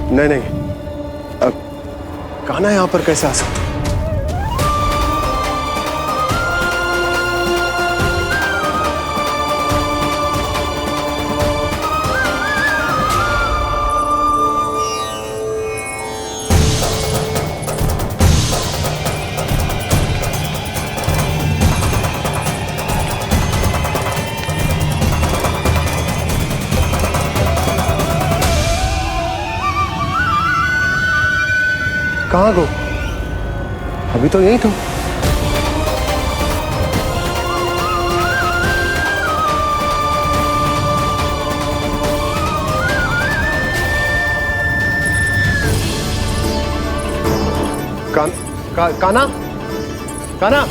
नहीं नहीं, कान्हा यहाँ पर कैसे आ सकता? कहाँ गो? अभी तो यही तो। कान्हा, कान्हा।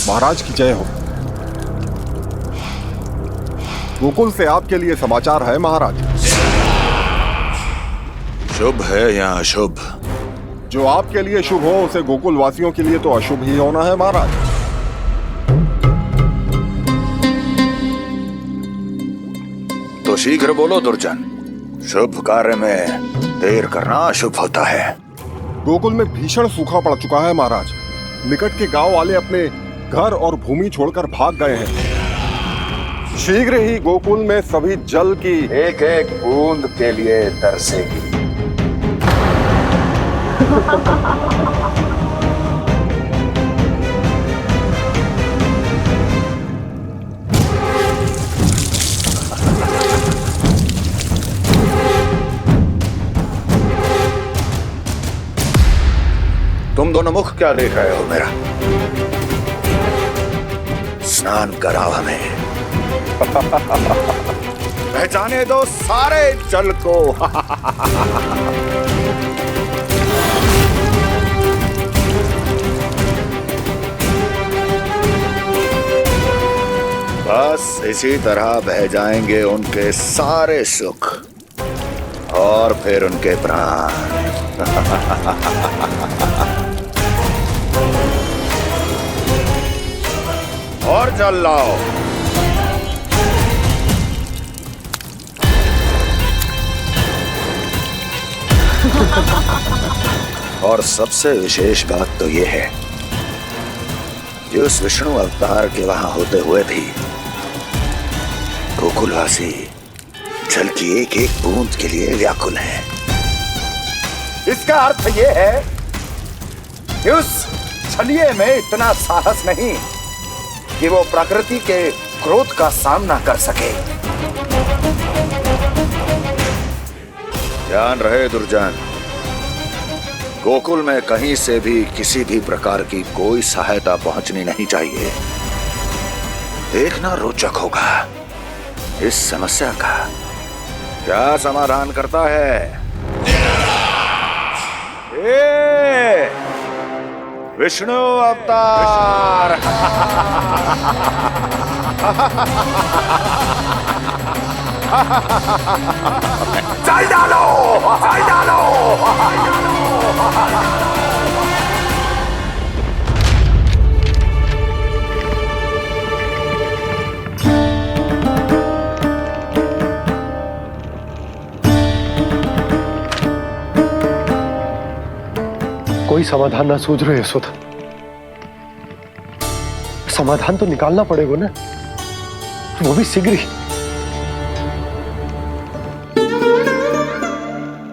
महाराज की जय हो। गोकुल से आपके लिए समाचार है महाराज। शुभ है या अशुभ? जो आपके लिए शुभ हो उसे गोकुल वासियों के लिए तो अशुभ ही होना है महाराज। तो शीघ्र बोलो दुर्जन, शुभ कार्य में देर करना अशुभ होता है। गोकुल में भीषण सूखा पड़ चुका है महाराज। निकट के गांव वाले अपने घर और भूमि छोड़कर भाग गए हैं। शीघ्र ही गोकुल में सभी जल की एक एक बूंद के लिए तरसेगी। तुम दोनों मुख क्या देख रहे हो मेरा? स्नान कराओ हमें। पहचाने दो सारे जल को। बस इसी तरह बह जाएंगे उनके सारे सुख और फिर उनके प्राण। और जल लाओ। और सबसे विशेष बात तो यह है कि उस विष्णु अवतार के वहां होते हुए भी गोकुलवासी जल की एक एक बूंद के लिए व्याकुल है। इसका अर्थ यह है कि उस छलिए में इतना साहस नहीं कि वो प्रकृति के क्रोध का सामना कर सके। ध्यान रहे दुर्जन, गोकुल में कहीं से भी किसी भी प्रकार की कोई सहायता पहुंचनी नहीं चाहिए। देखना रोचक होगा इस समस्या का क्या समाधान करता है। विष्णु अवतार। चल डालो, चल डालो। कोई समाधान ना सूझ रहे यशोदा। समाधान तो निकालना पड़ेगा ना, वो भी शीघ्र ही।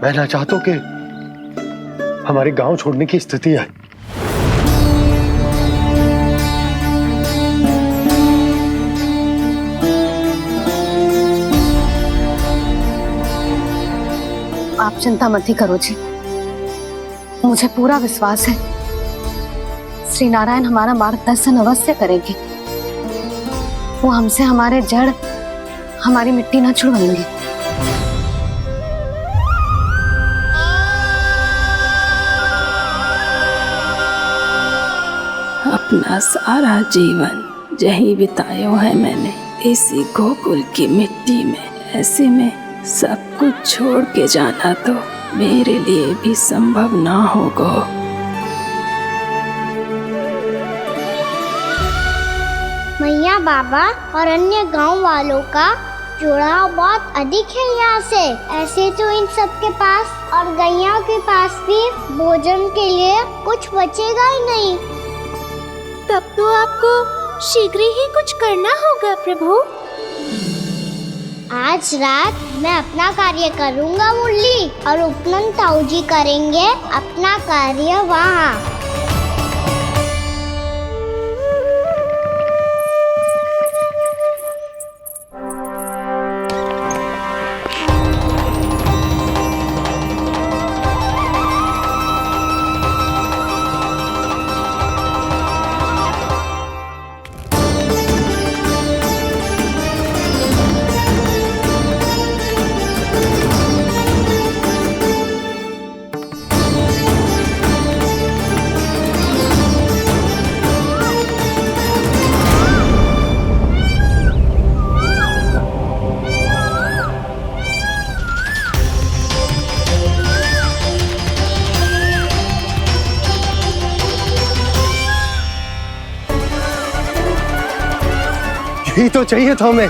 मैं ना चाहता हूं कि हमारे गांव छोड़ने की स्थिति आए। आप चिंता मत ही करो जी, मुझे पूरा विश्वास है श्री नारायण हमारा मार्गदर्शन अवश्य करेंगे। वो हमसे हमारे जड़, हमारी मिट्टी ना छुड़वाएंगे। अपना सारा जीवन जहीं बितायो है मैंने, इसी गोकुल की मिट्टी में। ऐसे में सब कुछ छोड़ के जाना तो मेरे लिए भी संभव ना होगा। मैया बाबा और अन्य गांव वालों का जुड़ाव बहुत अधिक है यहाँ से। ऐसे तो इन सब के पास और गैया के पास भी भोजन के लिए कुछ बचेगा ही नहीं। तब तो आपको शीघ्र ही कुछ करना होगा प्रभु। आज रात मैं अपना कार्य करूँगा मुरली, और उपनंद ताऊ जी करेंगे अपना कार्य वहाँ। यही तो चाहिए था हमें।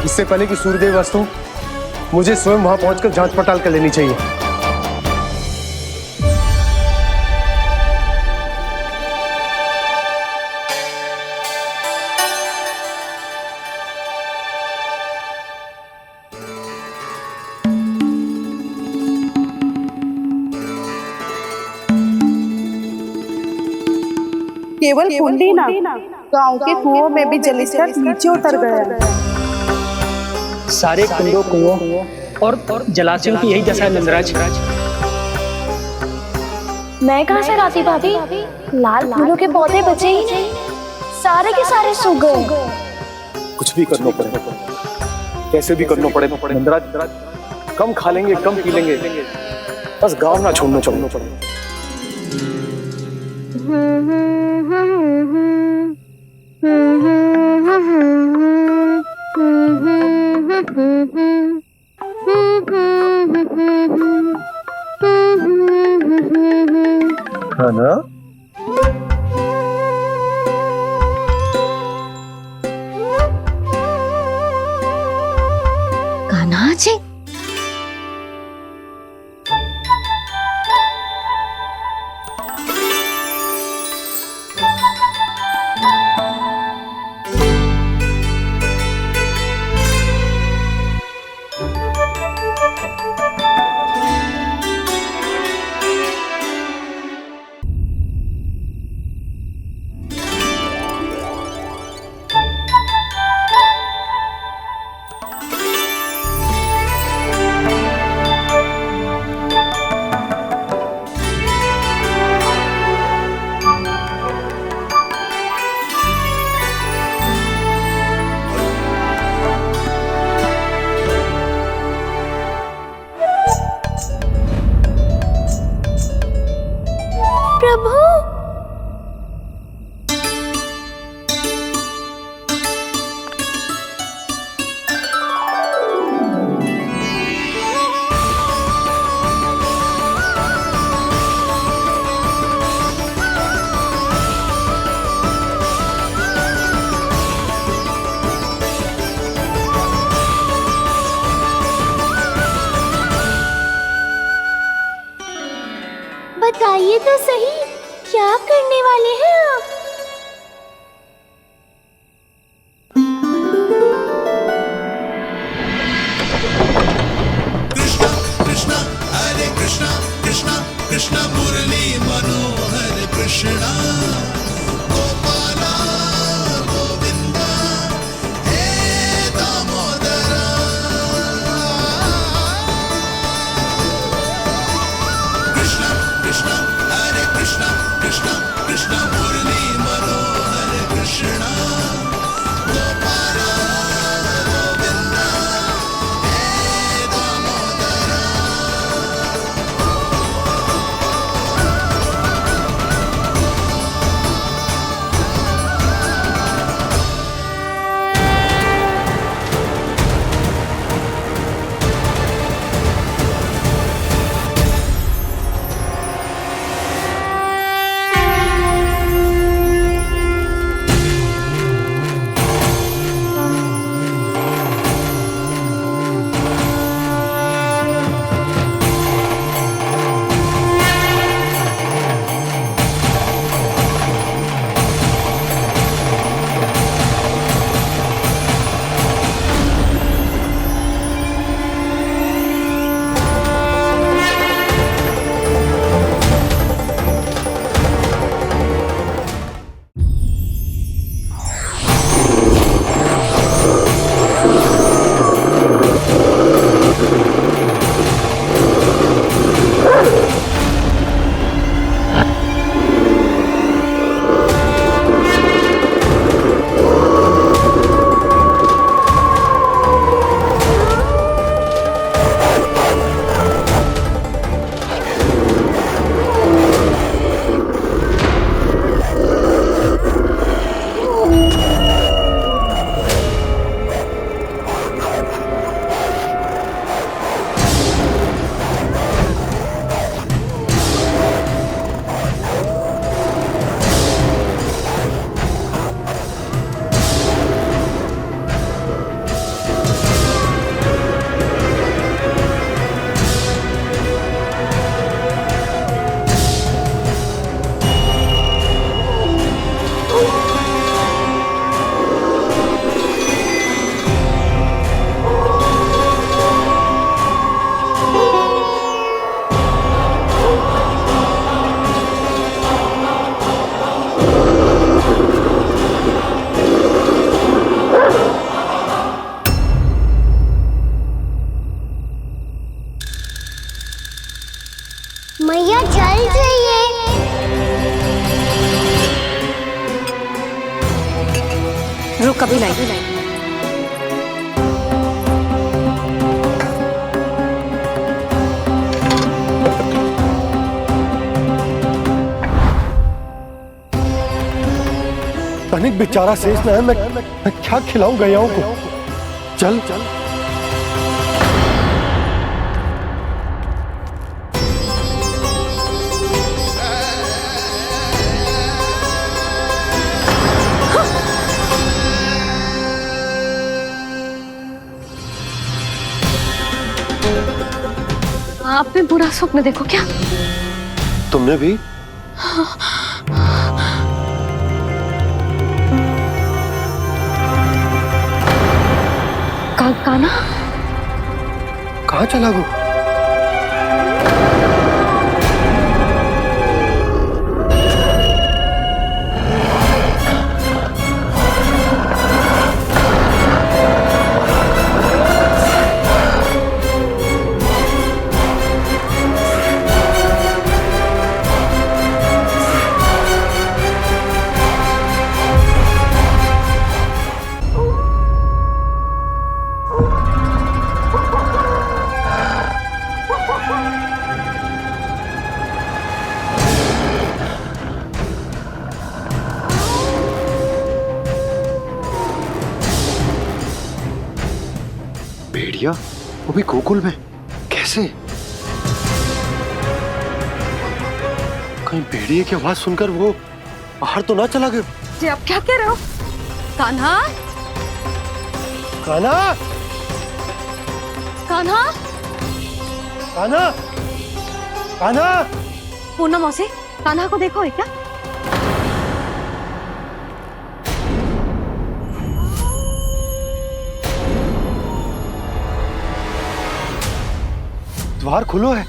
इससे पहले कि सूर्यदेव अस्त हो, मुझे स्वयं वहां पहुंचकर जांच पड़ताल कर लेनी चाहिए। केवल कुंडी ना, गांव के कुओं में भी जलस्तर नीचे उतर गया। सारे कुंडों, कुओं और जलाशयों की यही दशा है नंदराज। मैं कहाँ से लाती भाभी? लाल फूलों के पौधे बचे ही नहीं, सारे के सारे सूख गए। कुछ भी करना पड़ेगा, कैसे भी करना पड़ेगा नंदराज। कम खा लेंगे, कम पी लेंगे, बस गांव ना छोड़ना पड़ेगा। है ना? कान्हा जी, प्रभु बताइए तो सही, क्या करने वाले हैं आप? कृष्णा कृष्णा हरे कृष्णा कृष्णा कृष्णा मुरली मनोहर कृष्णा गोपाला गोविंदा हे दामोदरा। कृष्णा कृष्णा हरे कृष्णा कृष्णा कृष्णा मुरली कभी नहीं। तनिक बेचारा शेष न है, मैं क्या खिलाऊं गयाओं को। चल चल आपने बुरा स्वप्न देखो क्या? तुमने भी? कान्हा कहाँ चला गो? भेड़िया वो भी गोकुल में कैसे? कहीं भेड़िए की आवाज सुनकर वो बाहर तो ना चला गया? जी आप क्या कह रहे हो? कान्हा कान्हा कान्हा कान्हा कान्हा पूनम मौसी, कान्हा को देखो है क्या? द्वार खुलो है।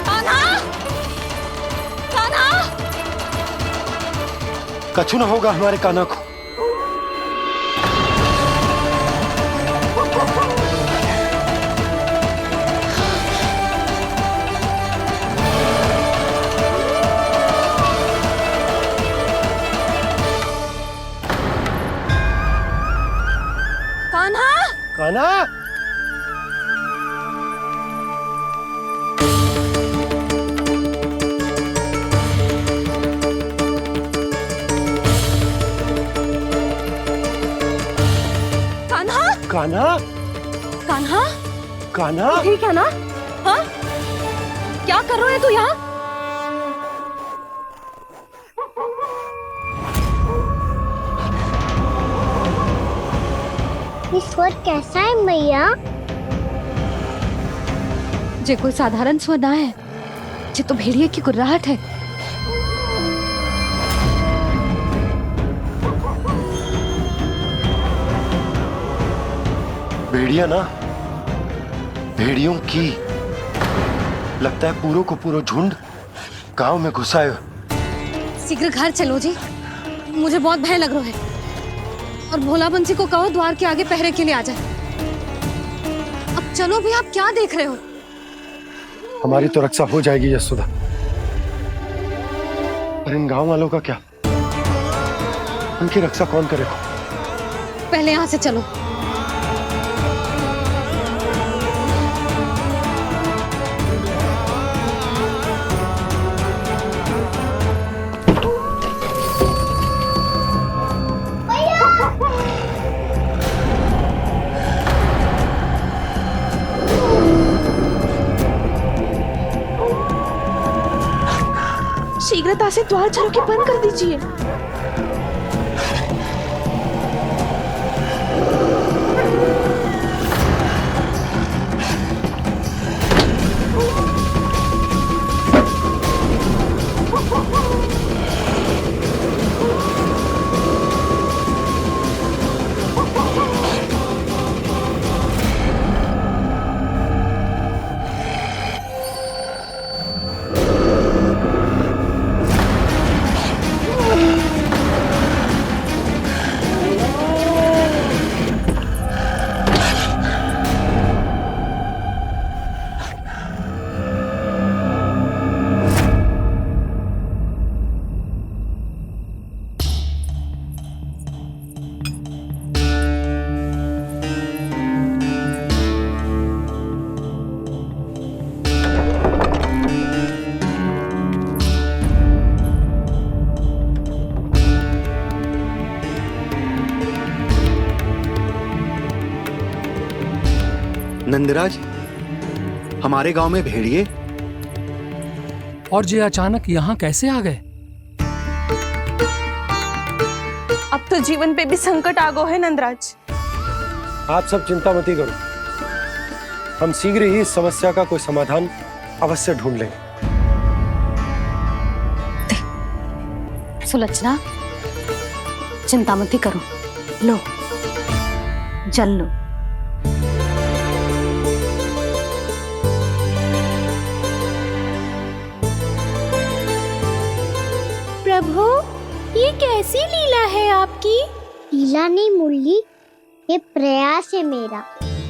कान्हा कान्हा कछु ना होगा हमारे कान्हा को। कान्हा कान्हा कान्हा कान्हा कान्हा ठीक है ना? हाँ क्या कर रहे हो तू यहाँ? ये स्वर कैसा है मैया? जे कोई साधारण स्वर ना है, जे तो भेड़िए की गुर्राहट है। भेड़िया ना, भेड़ियों की लगता है पूरों को पूरा झुंड गांव में घुसाए। शीघ्र घर चलो जी, मुझे बहुत भय लग रहा है। और भोला बंसी को कहो द्वार के आगे पहरे के लिए आ जाए। अब चलो भी, आप क्या देख रहे हो? हमारी तो रक्षा हो जाएगी यशोदा, पर इन गांव वालों का क्या? उनकी रक्षा कौन करेगा? पहले यहाँ से चलो। शीघ्रता से द्वार चारों के बंद कर दीजिए। नंदराज, हमारे गांव में भेड़िए? और ये अचानक यहाँ कैसे आ गए? अब तो जीवन पे भी संकट आ गो है नंदराज। आप सब चिंता मत करो, हम शीघ्र ही इस समस्या का कोई समाधान अवश्य ढूंढ लेंगे। सुलोचना, चिंता मत करो, लो जल लो। प्रभु, ये कैसी लीला है आपकी? लीला नहीं मुरली, ये प्रयास है मेरा,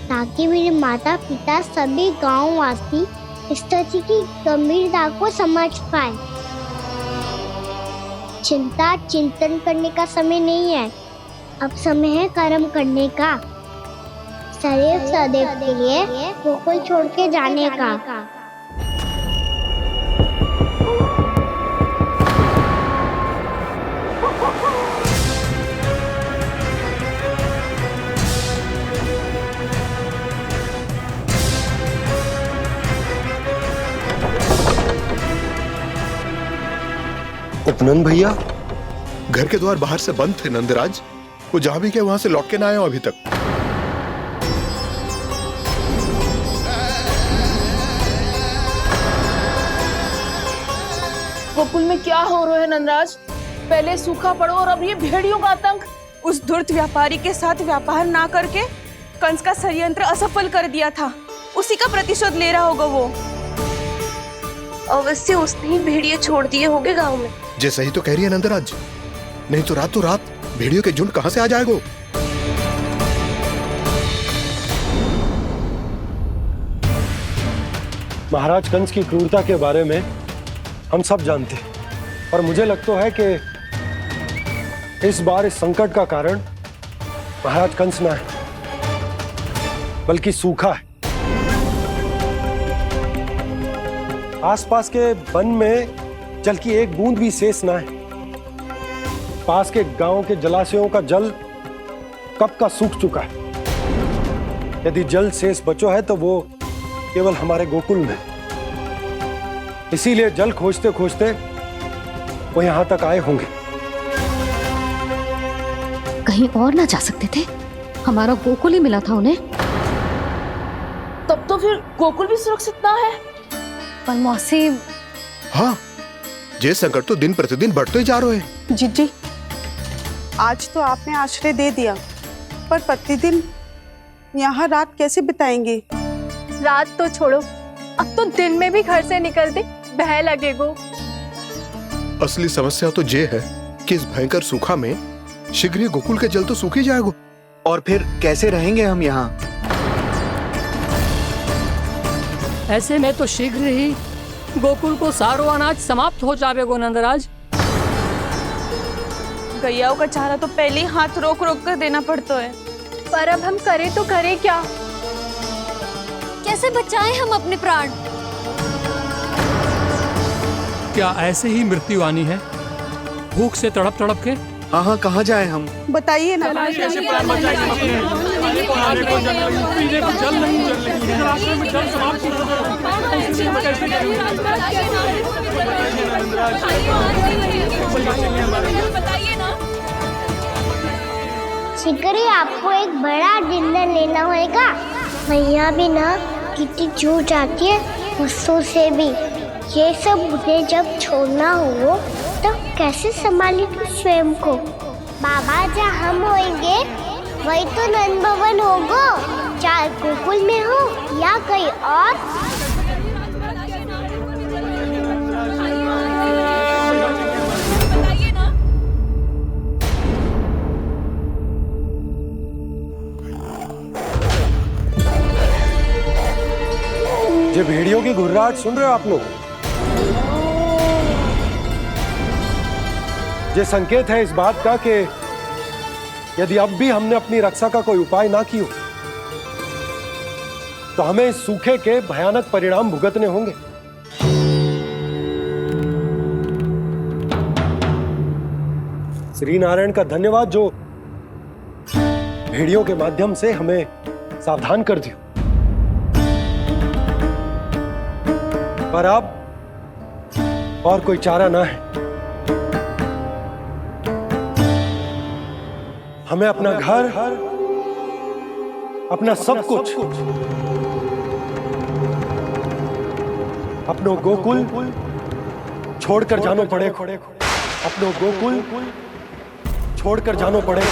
ताकि मेरे माता पिता सभी गांव वासी स्थिति की गंभीरता को समझ पाए। चिंता चिंतन करने का समय नहीं है, अब समय है कर्म करने का, सदैव सदैव के लिए गोकुल छोड़ के जाने का। उपनंद भैया, घर के द्वार बाहर से बंद थे नंदराज। वो जहां भी गए वहां से लौट के ना आए हो अभी तक। गोकुल में क्या हो रहा है नंदराज? पहले सूखा पड़ो और अब ये भेड़ियों का आतंक। उस धूर्त व्यापारी के साथ व्यापार ना करके कंस का षड्यंत्र असफल कर दिया था, उसी का प्रतिशोध ले रहा होगा वो। अवश्य उसने ही भेड़िए छोड़ दिए होंगे गांव में। जैसा ही तो कह रही है नंदराज, नहीं तो रात भेड़ियों के झुंड कहां से आ जाएगा? महाराज कंस की क्रूरता के बारे में हम सब जानते हैं, और मुझे लगता है कि इस बार इस संकट का कारण महाराज कंस ना है, बल्कि सूखा है। आसपास के वन में जल की एक बूंद भी शेष ना है। पास के गांव के जलाशयों का जल कब का सूख चुका है। यदि जल शेष बचो है तो वो केवल हमारे गोकुल में। इसीलिए जल खोजते खोजते वो यहां तक आए होंगे। कहीं और ना जा सकते थे? हमारा गोकुल ही मिला था उन्हें। तब तो फिर गोकुल भी सुरक्षित ना है। पर मौसी, हाँ, ये संकट तो दिन प्रतिदिन बढ़ते ही जा रहे हैं। जीजी, आज तो आपने आश्रय दे दिया, पर प्रतिदिन यहाँ रात कैसे बिताएंगे? रात तो छोड़ो, अब तो दिन में भी घर से निकलते भय लगेगो। असली समस्या तो ये है कि इस भयंकर सूखा में शीघ्र ही गोकुल के जल तो सूख ही जाएगा। और फिर कैसे रहेंगे हम यहाँ? ऐसे में तो शीघ्र ही गोकुल को सारो अनाज समाप्त हो जाएगा नंदराज। गैयाओं का चारा तो पहले ही हाथ रोक रोक कर देना पड़ता है, पर अब हम करें तो करें क्या? कैसे बचाएं हम अपने प्राण? क्या ऐसे ही मृत्यु आनी है, भूख से तड़प तड़प के? हाँ, कहाँ जाए हम? बताइए ना। शीघ्र ही आपको एक बड़ा डिनर लेना होगा। मैया भी ना कितनी चूक जाती है गुस्सों से भी। ये सब मुझे जब छोड़ना हो तो कैसे संभालेंगे स्वयं को? बाबा जहाँ हम होंगे वही तो नंद भवन होगा, चाहे गोकुल में हो या कहीं और। ये भेड़ियों की घुर्राहट सुन रहे हो आप लोग? ये संकेत है इस बात का कि यदि अब भी हमने अपनी रक्षा का कोई उपाय ना किया तो हमें इस सूखे के भयानक परिणाम भुगतने होंगे। श्री नारायण का धन्यवाद जो भेड़ियों के माध्यम से हमें सावधान कर दिया। पर अब और कोई चारा ना है। हमें अपना घर, अपना सब कुछ, अपनो गोकुल छोड़कर जानो पड़े। अपनो गोकुल छोड़कर जानो पड़े।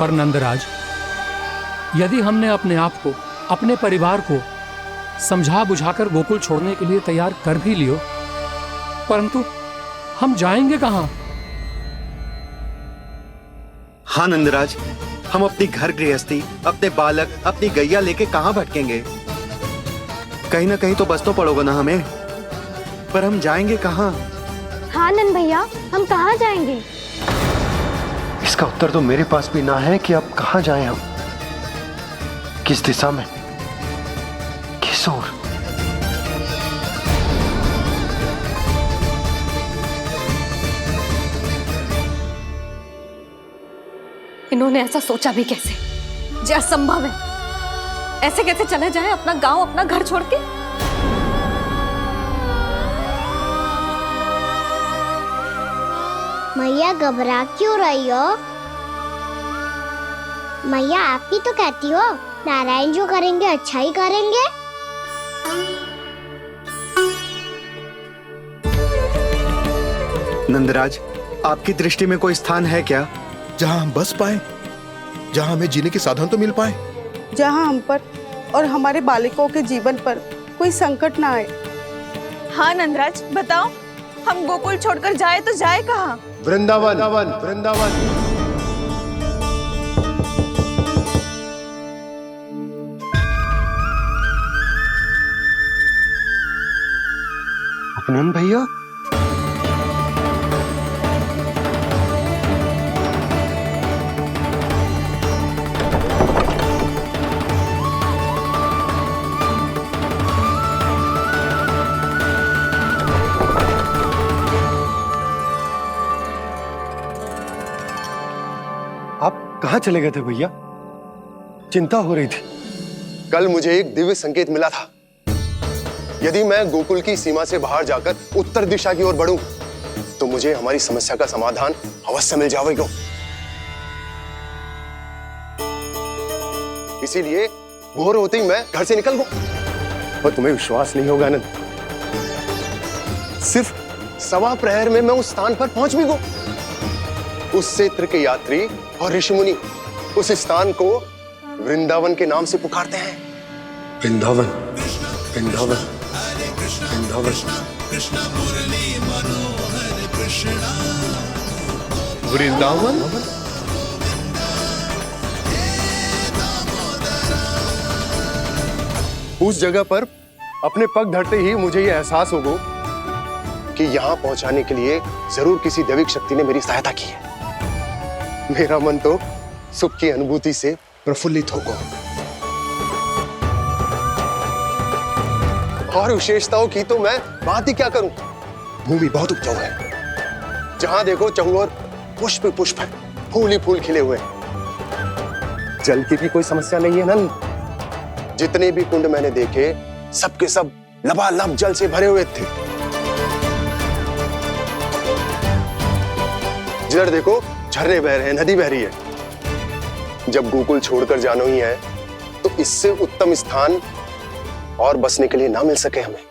पर नंदराज, यदि हमने अपने आप को, अपने परिवार को समझा बुझाकर गोकुल छोड़ने के लिए तैयार कर भी लियो, परंतु हम जाएंगे कहां? हाँ नंदराज, हम अपनी घर गृहस्थी, अपने बालक, अपनी गैया लेके कहां भटकेंगे? कहीं ना कहीं तो बस तो पड़ोगे ना हमें, पर हम जाएंगे कहां? हाँ नंद भैया, हम कहाँ जाएंगे? इसका उत्तर तो मेरे पास भी ना है कि अब कहां जाएं हम, किस दिशा में, किस ओर। इन्होंने ऐसा सोचा भी कैसे? जो असंभव है। ऐसे कैसे चले जाए अपना गांव, अपना घर छोड़ के? मैया घबरा क्यों रही हो? मैया आप ही तो कहती हो नारायण जो करेंगे अच्छा ही करेंगे। नंदराज, आपकी दृष्टि में कोई स्थान है क्या जहां हम बस पाए, जहां हमें जीने के साधन तो मिल पाए, जहाँ हम पर और हमारे बालकों के जीवन पर कोई संकट ना आए? हाँ नंदराज, बताओ, हम गोकुल छोड़कर जाए तो जाए कहाँ? वृंदावन, वृंदावन। उपनंद भैया, आप कहां चले गए थे भैया? चिंता हो रही थी। कल मुझे एक दिव्य संकेत मिला था। यदि मैं गोकुल की सीमा से बाहर जाकर उत्तर दिशा की ओर बढ़ूं, तो मुझे हमारी समस्या का समाधान अवश्य मिल जाएगा। इसीलिए भोर होते ही मैं घर से निकल गया। और तुम्हें विश्वास नहीं होगा आनंद, सिर्फ सवा प्रहर में मैं उस स्थान पर पहुंच भी गया। उस क्षेत्र के यात्री और ऋषि मुनि उस स्थान को वृंदावन के नाम से पुकारते हैं। वृंदावन, वृंदावन, वृंदावन। कृष्ण मुरली मनोहर कृष्णा। वृंदावन। उस जगह पर अपने पग धरते ही मुझे यह एहसास होगा कि यहां पहुंचाने के लिए जरूर किसी दैविक शक्ति ने मेरी सहायता की है। मेरा मन तो सुख की अनुभूति से प्रफुल्लित होगा। और विशेषताओं की तो मैं बात ही क्या करूं। भूमि बहुत उपजाऊ है, जहां देखो चहुओर पुष्प पुष्प है, फूल ही फूल खिले हुए हैं। जल की भी कोई समस्या नहीं है नंद। जितने भी कुंड मैंने देखे सबके सब लबालब जल से भरे हुए थे। जिधर देखो झरने बह रहे हैं, नदी बह रही है। जब गोकुल छोड़कर जाना ही है तो इससे उत्तम स्थान और बसने के लिए ना मिल सके हमें।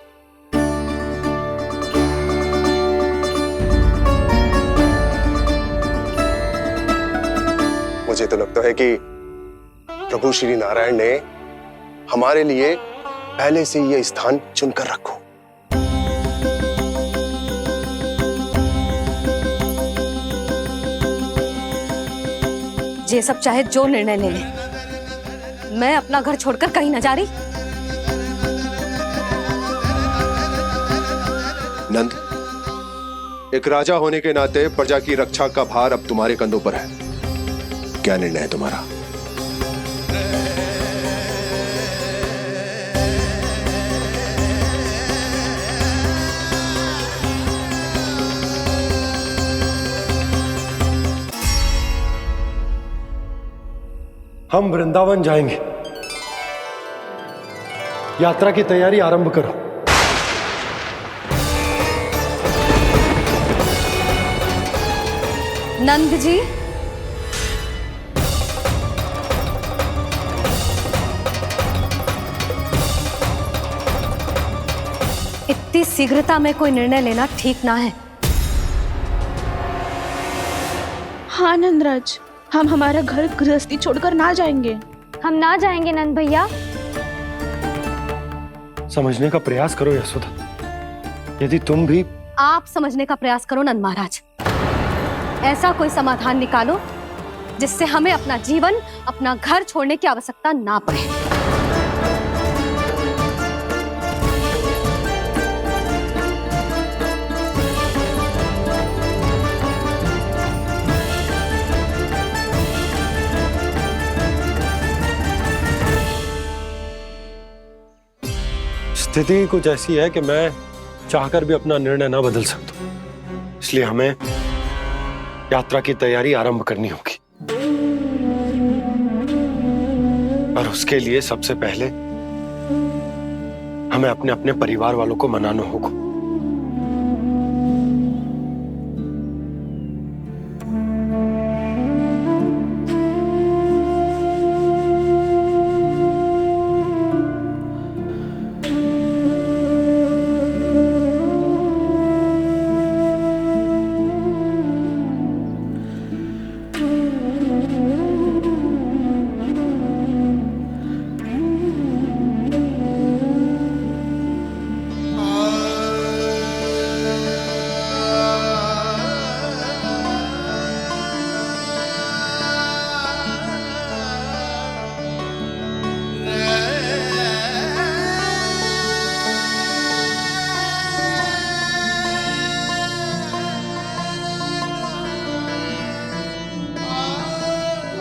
मुझे तो लगता है कि प्रभु श्री नारायण ने हमारे लिए पहले से यह स्थान चुनकर रखो। ये सब चाहे जो निर्णय ले ले, मैं अपना घर छोड़कर कहीं न जा रही। नंद, एक राजा होने के नाते प्रजा की रक्षा का भार अब तुम्हारे कंधों पर है। क्या निर्णय है तुम्हारा? हम वृंदावन जाएंगे। यात्रा की तैयारी आरंभ करो। नंद जी, इतनी शीघ्रता में कोई निर्णय लेना ठीक ना है। हाँ नंदराज, हम हमारा घर गृहस्थी छोड़कर ना जाएंगे। हम ना जाएंगे नंद भैया। समझने का प्रयास करो यशोदा। यदि तुम भी आप समझने का प्रयास करो नंद महाराज। ऐसा कोई समाधान निकालो जिससे हमें अपना जीवन, अपना घर छोड़ने की आवश्यकता ना पड़े। स्थिति कुछ ऐसी है कि मैं चाहकर भी अपना निर्णय ना बदल सकता, इसलिए हमें यात्रा की तैयारी आरंभ करनी होगी। और उसके लिए सबसे पहले हमें अपने अपने परिवार वालों को मनाना होगा।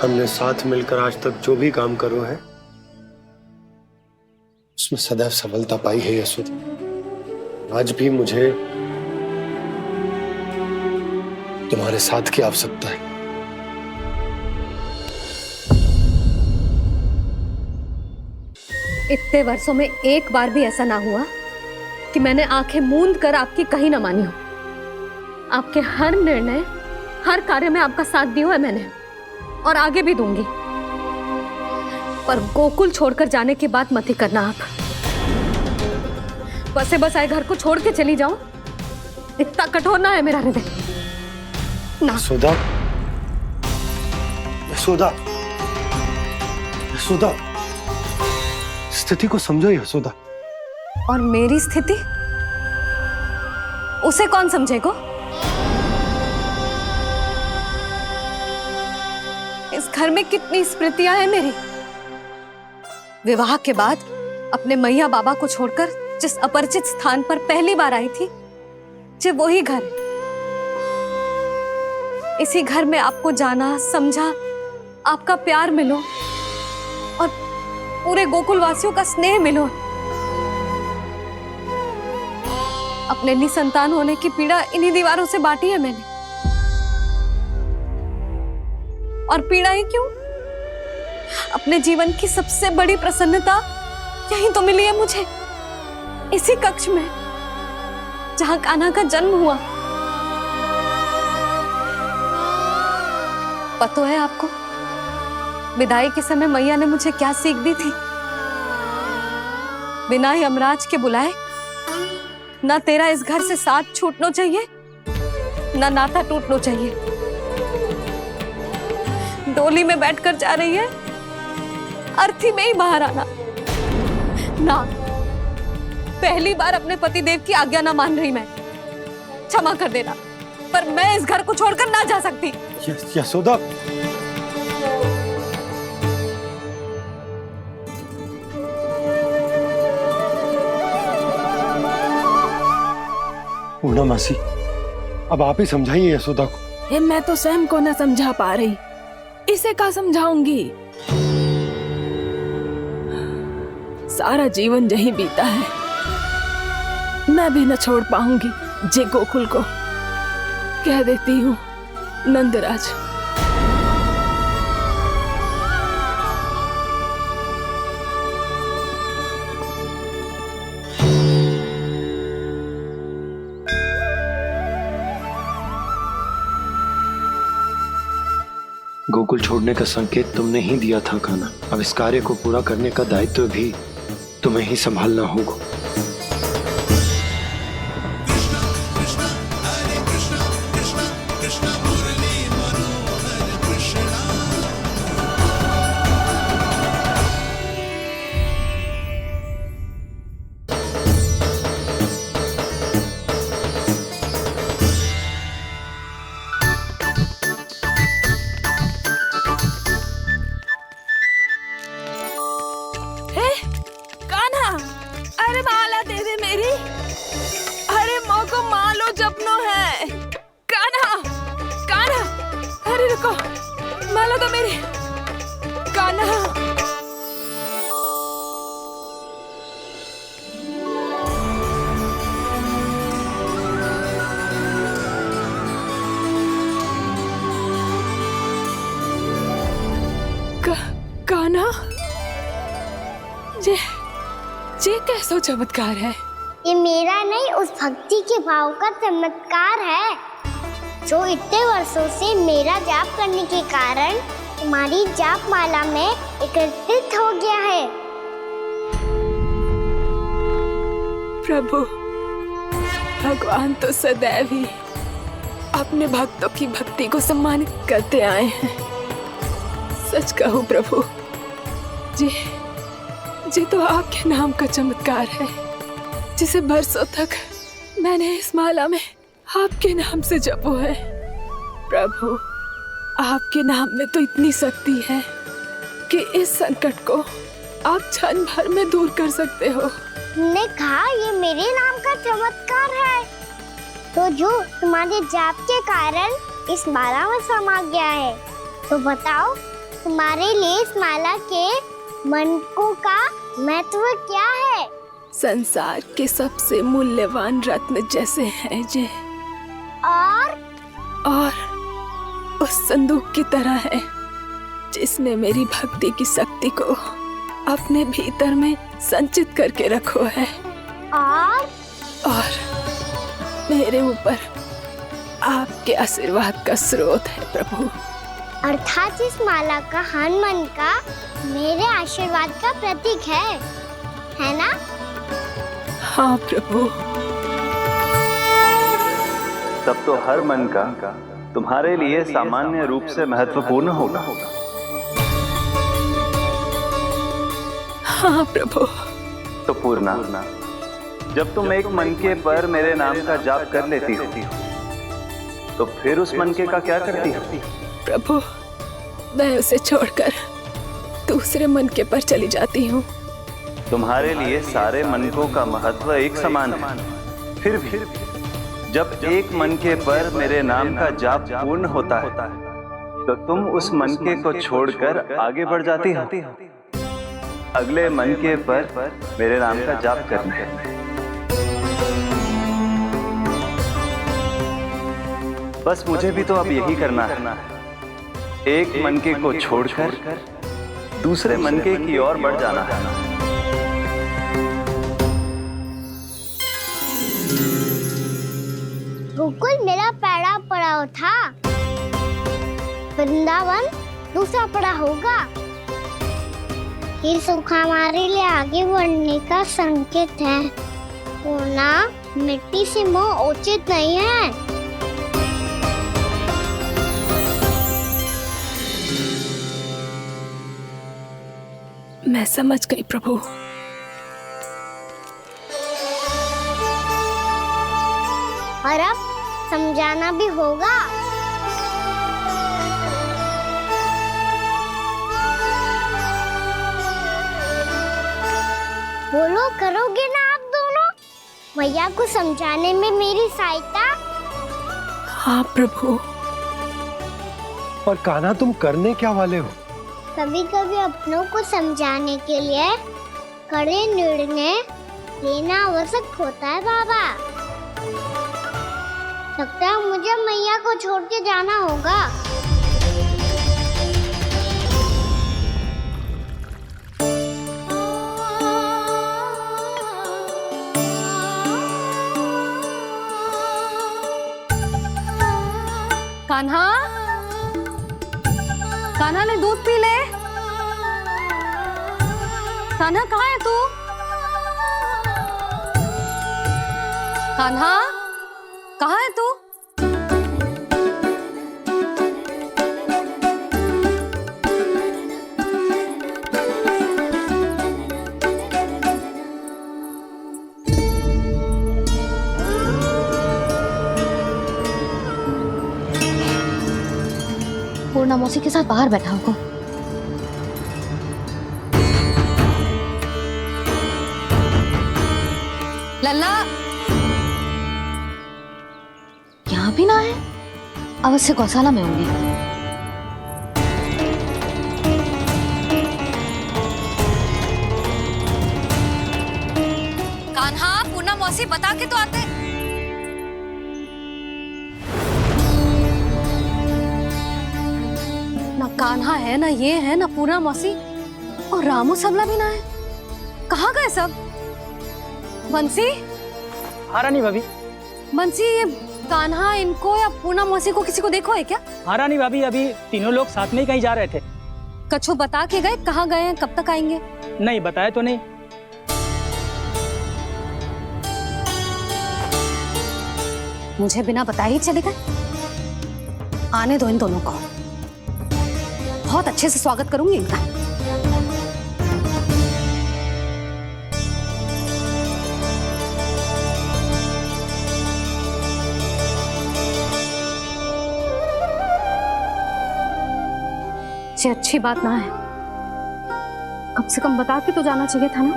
हमने साथ मिलकर आज तक जो भी काम करो है उसमें सदैव सफलता पाई है यशोदा। आज भी मुझे तुम्हारे साथ की आवश्यकता है। इतने वर्षों में एक बार भी ऐसा ना हुआ कि मैंने आंखें मूंद कर आपकी कहीं ना मानी हो। आपके हर निर्णय, हर कार्य में आपका साथ दिया है मैंने, और आगे भी दूंगी। पर गोकुल छोड़कर जाने की बात मत ही करना आप। बसे बसाए घर को छोड़ के चली जाऊं, इतना कठोर ना है मेरा हृदय ना। यशोदा, यशोदा, यशोदा, स्थिति को समझो यशोदा। और मेरी स्थिति उसे कौन समझेगा? इस घर में कितनी स्मृतियां हैं मेरी। विवाह के बाद अपने मैया बाबा को छोड़कर जिस अपरिचित स्थान पर पहली बार आई थी, जो वही घर है। इसी घर में आपको जाना, समझा, आपका प्यार मिलो और पूरे गोकुल वासियों का स्नेह मिलो। अपने निसंतान होने की पीड़ा इन्हीं दीवारों से बांटी है मैंने। और पीड़ा ही क्यों? अपने जीवन की सबसे बड़ी प्रसन्नता यहीं तो मिली है मुझे, इसी कक्ष में जहां कान्हा का जन्म हुआ। पता है आपको विदाई के समय मैया ने मुझे क्या सीख दी थी? बिना यमराज के बुलाए ना तेरा इस घर से साथ छूटना चाहिए, ना नाता टूटना चाहिए। डोली में बैठकर जा रही है, अर्थी में ही बाहर आना ना। पहली बार अपने पति देव की आज्ञा ना मान रही मैं, क्षमा कर देना, पर मैं इस घर को छोड़कर ना जा सकती। यशोदा, पूर्णा मासी, अब आप ही समझाइए यशोदा को। ये मैं तो स्वयं को न समझा पा रही, इसे क्या समझाऊंगी? सारा जीवन यही बीता है, मैं भी न छोड़ पाऊंगी। जे गोकुल को कह देती हूँ नंदराज। गोकुल छोड़ने का संकेत तुमने ही दिया था कान्हा। अब इस कार्य को पूरा करने का दायित्व भी तुम्हें ही संभालना होगा। अरे माला दे दे मेरी, अरे माँ को मालो जपनो है। कान्हा, कान्हा, अरे रुको, माला दो मेरी। कान्हा, कान्हा, ये कैसा चमत्कार है? ये मेरा नहीं, उस भक्ति के भाव का चमत्कार है जो इतने वर्षों से मेरा जाप करने के कारण तुम्हारी जाप माला में एकत्रित हो गया है। प्रभु, भगवान तो सदैव ही अपने भक्तों की भक्ति को सम्मानित करते आए हैं। सच कहूँ प्रभु, जी तो आपके नाम का चमत्कार है, जिसे बरसों तक मैंने इस माला में आपके नाम से जपो है। प्रभु, आपके नाम में तो इतनी शक्ति है कि इस संकट को आप क्षण भर में दूर कर सकते हो। तुमने कहा ये मेरे नाम का चमत्कार है, तो जो तुम्हारे जाप के कारण इस माला में समा गया है, तो बताओ तुम्हारे लिए इस माला के मनकों का महत्व क्या है? संसार के सबसे मूल्यवान रत्न जैसे हैं जे, और उस संदूक की तरह है जिसने मेरी भक्ति की शक्ति को अपने भीतर में संचित करके रखो है। और मेरे ऊपर आपके आशीर्वाद का स्रोत है प्रभु। अर्थात इस माला का हनुमान का मेरे आशीर्वाद का प्रतीक है ना? हाँ प्रभु। तब तो हर मन का तुम्हारे लिए सामान्य रूप से महत्वपूर्ण होगा। हाँ प्रभु। तो पूर्णा, जब तुम एक मनके पर मेरे नाम का जाप कर लेती हो, तो फिर उस मनके का क्या करती हो? प्रभु, मैं उसे छोड़कर दूसरे मनके पर चली जाती हूँ। तुम्हारे लिए सारे मनकों का महत्व एक समान है, फिर भी जब एक मनके पर मेरे नाम का जाप पूर्ण होता है, तो तुम उस मनके को छोड़कर आगे बढ़ जाती हो अगले मनके पर मेरे नाम का जाप करने। बस मुझे भी तो अब यही करना है, एक मनके को छोड़कर दूसरे मनके की ओर बढ़ जाना है। गोकुल मेरा पैड़ा पड़ा था, वृंदावन दूसरा पड़ा होगा। ये सुख हमारे लिए आगे बढ़ने का संकेत है। सोना मिट्टी से मोह उचित नहीं है। मैं समझ गई प्रभु। और अब समझाना भी होगा। बोलो, करोगे ना आप दोनों? भैया को समझाने में मेरी सहायता। हाँ प्रभु। पर कान्हा, तुम करने क्या वाले हो? कभी कभी अपनों को समझाने के लिए कड़े निर्णय लेना आवश्यक होता है बाबा। लगता है मुझे मैया को छोड़ के जाना होगा। कान्हा, कान्हा ने दूध पी ले। कान्हा कहाँ है तू? कान्हा कहाँ है तू? पूर्णा मौसी के साथ बाहर बैठा होगा। लल्ला यहाँ भी ना है। अवश्य गौशाला में होंगे। कान्हा, पूर्णा मौसी बता के तो आते। ना कान्हा है, ना ये है, ना पूर्णा मौसी, और रामू सबला भी ना है। कहाँ गए सब? बंसी? हाँ रानी भाभी। बंसी, ये कान्हा इनको या पूर्णा मौसी को किसी को देखो है क्या? हाँ रानी भाभी, अभी तीनों लोग साथ में ही कहीं जा रहे थे। कछु बता के गए कहाँ गए हैं, कब तक आएंगे? नहीं बताया तो नहीं। मुझे बिना बताए ही चले गए। आने दो इन दोनों को, बहुत अच्छे से स्वागत करूंगी इनका। ये अच्छी बात ना है। कम से कम बता के तो जाना चाहिए था ना।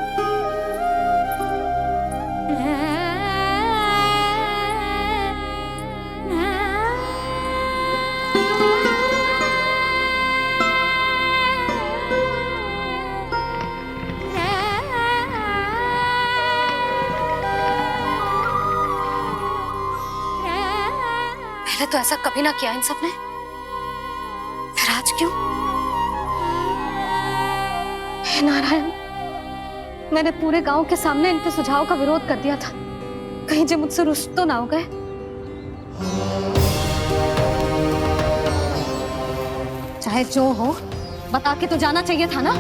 पहले तो ऐसा कभी ना किया इन सब ने, फिर आज क्यों? हे नारायण, मैंने पूरे गांव के सामने इनके सुझाव का विरोध कर दिया था। कहीं जे मुझसे रुष्ट तो ना हो गए। चाहे जो हो, बता के तो जाना चाहिए था ना।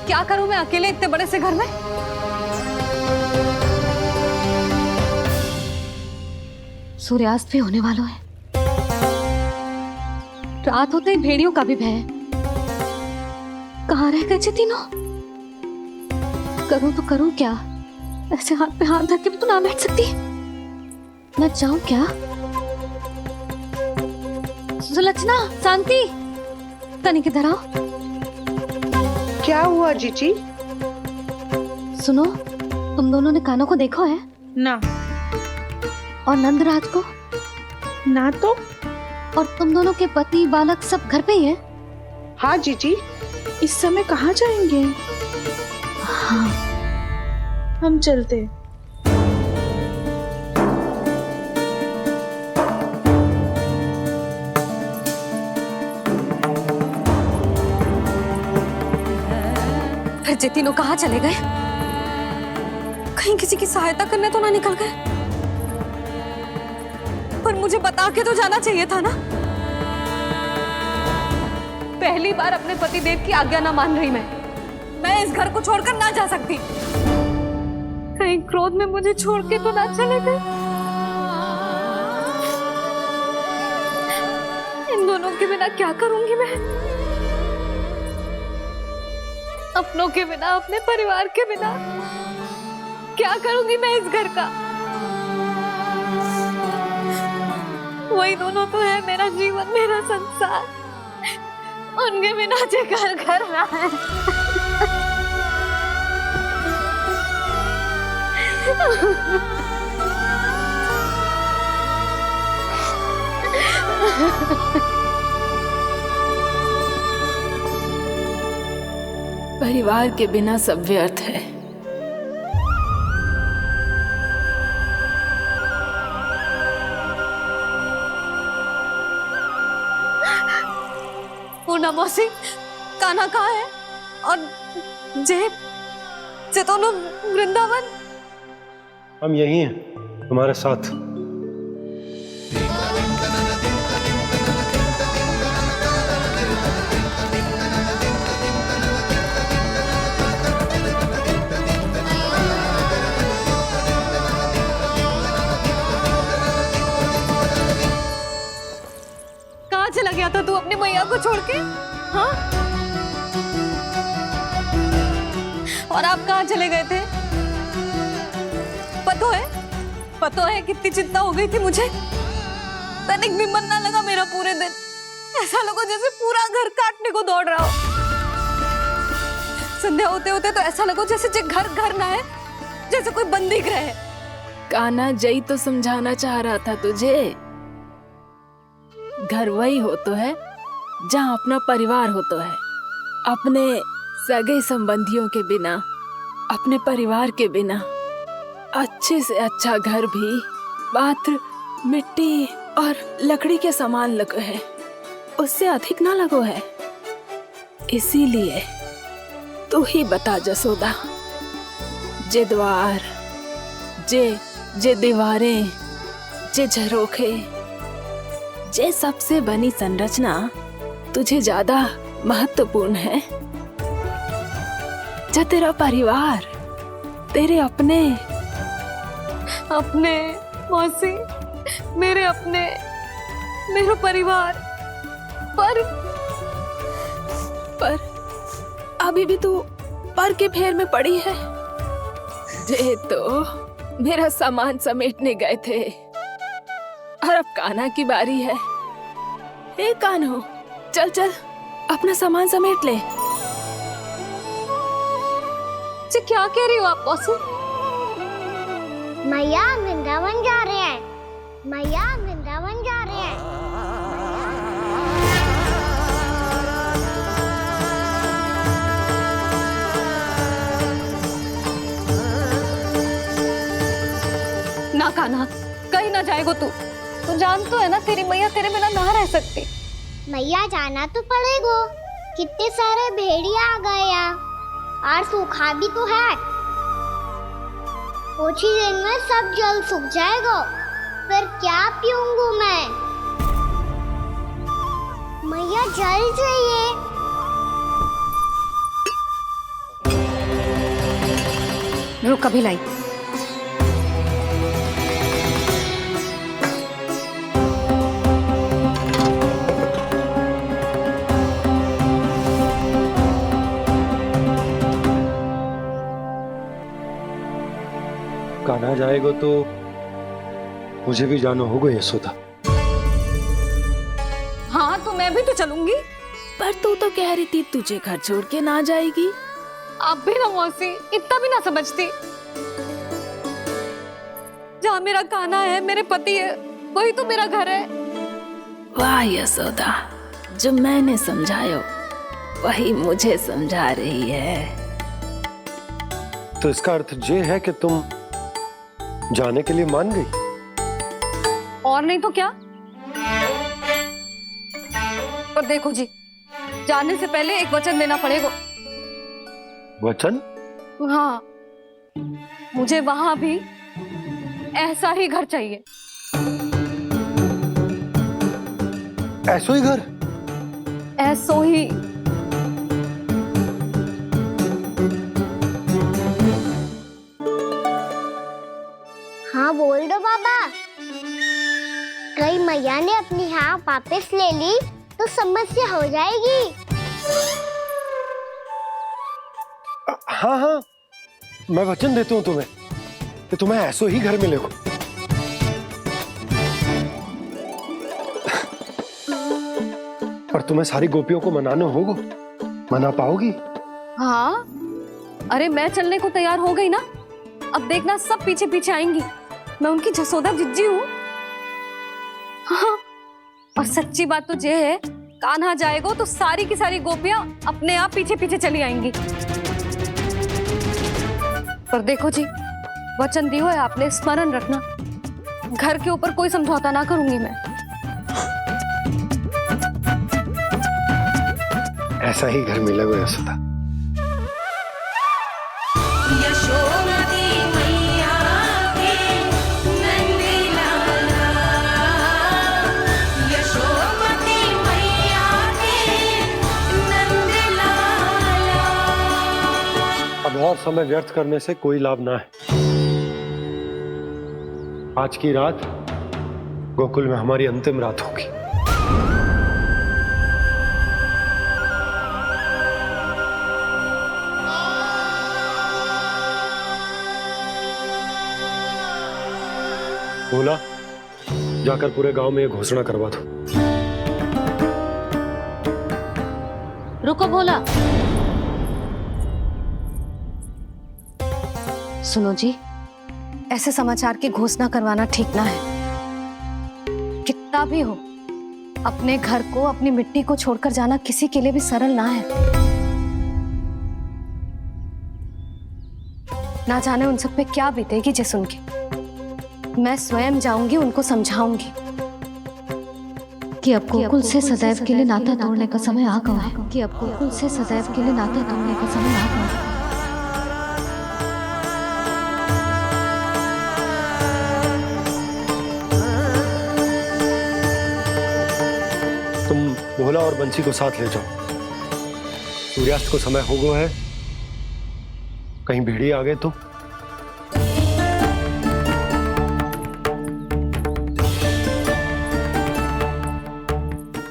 क्या करूं मैं अकेले इतने बड़े से घर में? सूर्यास्त भी होने वाला है। रात होते ही भेड़ियों का भी भय है। कहाँ रह गए तीनों? करूं तो करूं क्या? ऐसे हाथ पे हाथ धर के भी तो ना बैठ सकती। मैं जाऊं क्या? सुलक्षणा, शांति, तनिक इधर आओ। क्या हुआ जीजी? सुनो, तुम दोनों ने कान्हा को देखा है? ना। और नंदराज को? ना तो। और तुम दोनों के पति बालक सब घर पे ही है? हाँ जीजी, इस समय कहाँ जाएंगे? हाँ। हम चलते। फिर जे तीनों कहाँ चले गए? कहीं किसी की सहायता करने तो ना निकल गए? पर मुझे बता के तो जाना चाहिए था ना। पहली बार अपने पति देव की आज्ञा ना मान रही मैं इस घर को छोड़कर ना जा सकती। कहीं क्रोध में मुझे छोड़ के तो ना चले गए। इन दोनों के बिना क्या करूंगी मैं? अपनों के बिना, अपने परिवार के बिना क्या करूंगी मैं इस घर का? वही दोनों तो है मेरा जीवन, मेरा संसार। उनके बिना जे घर घर रहा है। परिवार के बिना सब व्यर्थ है। पूर्णा मौसी, कान्हा कहाँ है? और जे दोनों वृंदावन? हम यही हैं, तुम्हारे साथ। कहाँ चला गया था तू अपनी मैया को छोड़ के? हाँ? और आप कहाँ चले गए थे? पता है कितनी चिंता हो गई थी मुझे। तनिक भी मन ना लगा मेरा पूरे दिन। ऐसा लगा जैसे पूरा घर काटने को दौड़ रहा हो। संध्या होते होते तो ऐसा लगा जैसे घर घर ना है, जैसे कोई बंदी गृह है। कान्हा जई तो समझाना चाह रहा था तुझे। घर वही हो तो है जहाँ अपना परिवार हो तो है। अपने सगे संबंधियों के बिना, अपने परिवार के बिना अच्छे से अच्छा घर भी पात्र मिट्टी और लकड़ी के समान लगो है, उससे अधिक ना लगो है। इसीलिए तू ही बता जसोदा, जे द्वार, जे दीवारें, जे झरोखे, जे सबसे बनी संरचना तुझे ज्यादा महत्वपूर्ण है? जो तेरा परिवार, तेरे अपने मौसी, मेरा परिवार। पर अभी भी तू पर के फेर में पड़ी है। जे तो मेरा सामान समेटने गए थे और अब कान्हा की बारी है। ए कान्हो, चल चल अपना सामान समेट ले। जी क्या कह रही हो आप मौसी? मैया वृंदावन जा रहे हैं। मैया वृंदावन जा रहे हैं। ना कान्हा, कहीं ना जाएगो तू। तू जान तो है ना तेरी मैया तेरे बिना ना रह सकती। मैया जाना तो पड़ेगा। कितने सारे भेड़िया आ गए यहाँ, और सूखा भी तो है। कुछ ही दिन में सब जल सूख जाएगा, फिर क्या पीऊंगी मैं? मैया जल चाहिए। रुक अभी लाई। कान्हा जाएगा तो मुझे भी जाना होगा यशोदा। हाँ तो मैं भी तो चलूंगी। पर तू तो कह रही थी तुझे घर छोड़ के ना जाएगी। आप भी ना मौसी, इतना भी ना समझती। जहाँ मेरा कान्हा है, मेरे पति है, वही तो मेरा घर है। वाह यशोदा, जो मैंने समझाया वही मुझे समझा रही है। तो इसका अर्थ ये है कि तुम जाने के लिए मान गई? और नहीं तो क्या। पर देखो जी, जाने से पहले एक वचन देना पड़ेगा। वचन? हाँ, मुझे वहां भी ऐसा ही घर चाहिए। ऐसो ही घर? ऐसो ही। हाँ बोल दो बाबा। कहीं मैया ने अपनी हाँ वापस ले ली तो समस्या हो जाएगी। हाँ हाँ, मैं वचन देता हूँ तुम्हें कि तुम्हें ऐसो ही घर मिलेगा। पर तुम्हें सारी गोपियों को मनाना होगा। मना पाओगी? हाँ, अरे मैं चलने को तैयार हो गई ना। अब देखना सब पीछे पीछे आएंगी। मैं उनकी जसोदा जिज्जी हूँ। हाँ, और सच्ची बात तो ये है, कान्हा जाएगा तो सारी की सारी गोपियां अपने आप पीछे पीछे चली आएंगी। पर देखो जी, वचन दियो है आपने, स्मरण रखना। घर के ऊपर कोई समझौता ना करूंगी मैं। ऐसा ही घर मिलेगा यशोदा। अब और समय व्यर्थ करने से कोई लाभ ना है। आज की रात गोकुल में हमारी अंतिम रात होगी। बोला, जाकर पूरे गांव में ये घोषणा करवा दो। रुको भोला। सुनो जी, ऐसे समाचार की घोषणा करवाना ठीक ना है। कितना भी हो, अपने घर को, अपनी मिट्टी को छोड़कर जाना किसी के लिए भी सरल ना है। ना जाने उन सब पे क्या बीतेगी जे सुन के। मैं स्वयं जाऊंगी, उनको समझाऊंगी कि अब गोकुल से सदैव के लिए नाता तोड़ने का समय आ गया है। कि अब गोकुल से सदैव के लिए नाता तोड़ने का समय आ गया है। तुम भोला और बंसी को साथ ले जाओ। सूर्यास्त को समय हो गया है, कहीं भेड़िए आ गए तो।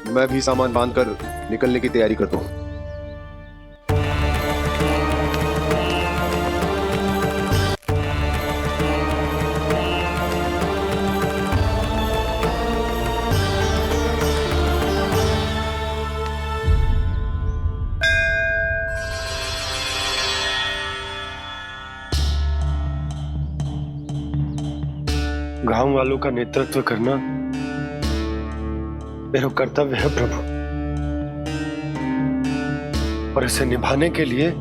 मैं भी सामान बांधकर निकलने की तैयारी करता हूँ। गांव वालों का नेतृत्व करना मेरा कर्तव्य है प्रभु, और इसे निभाने के लिए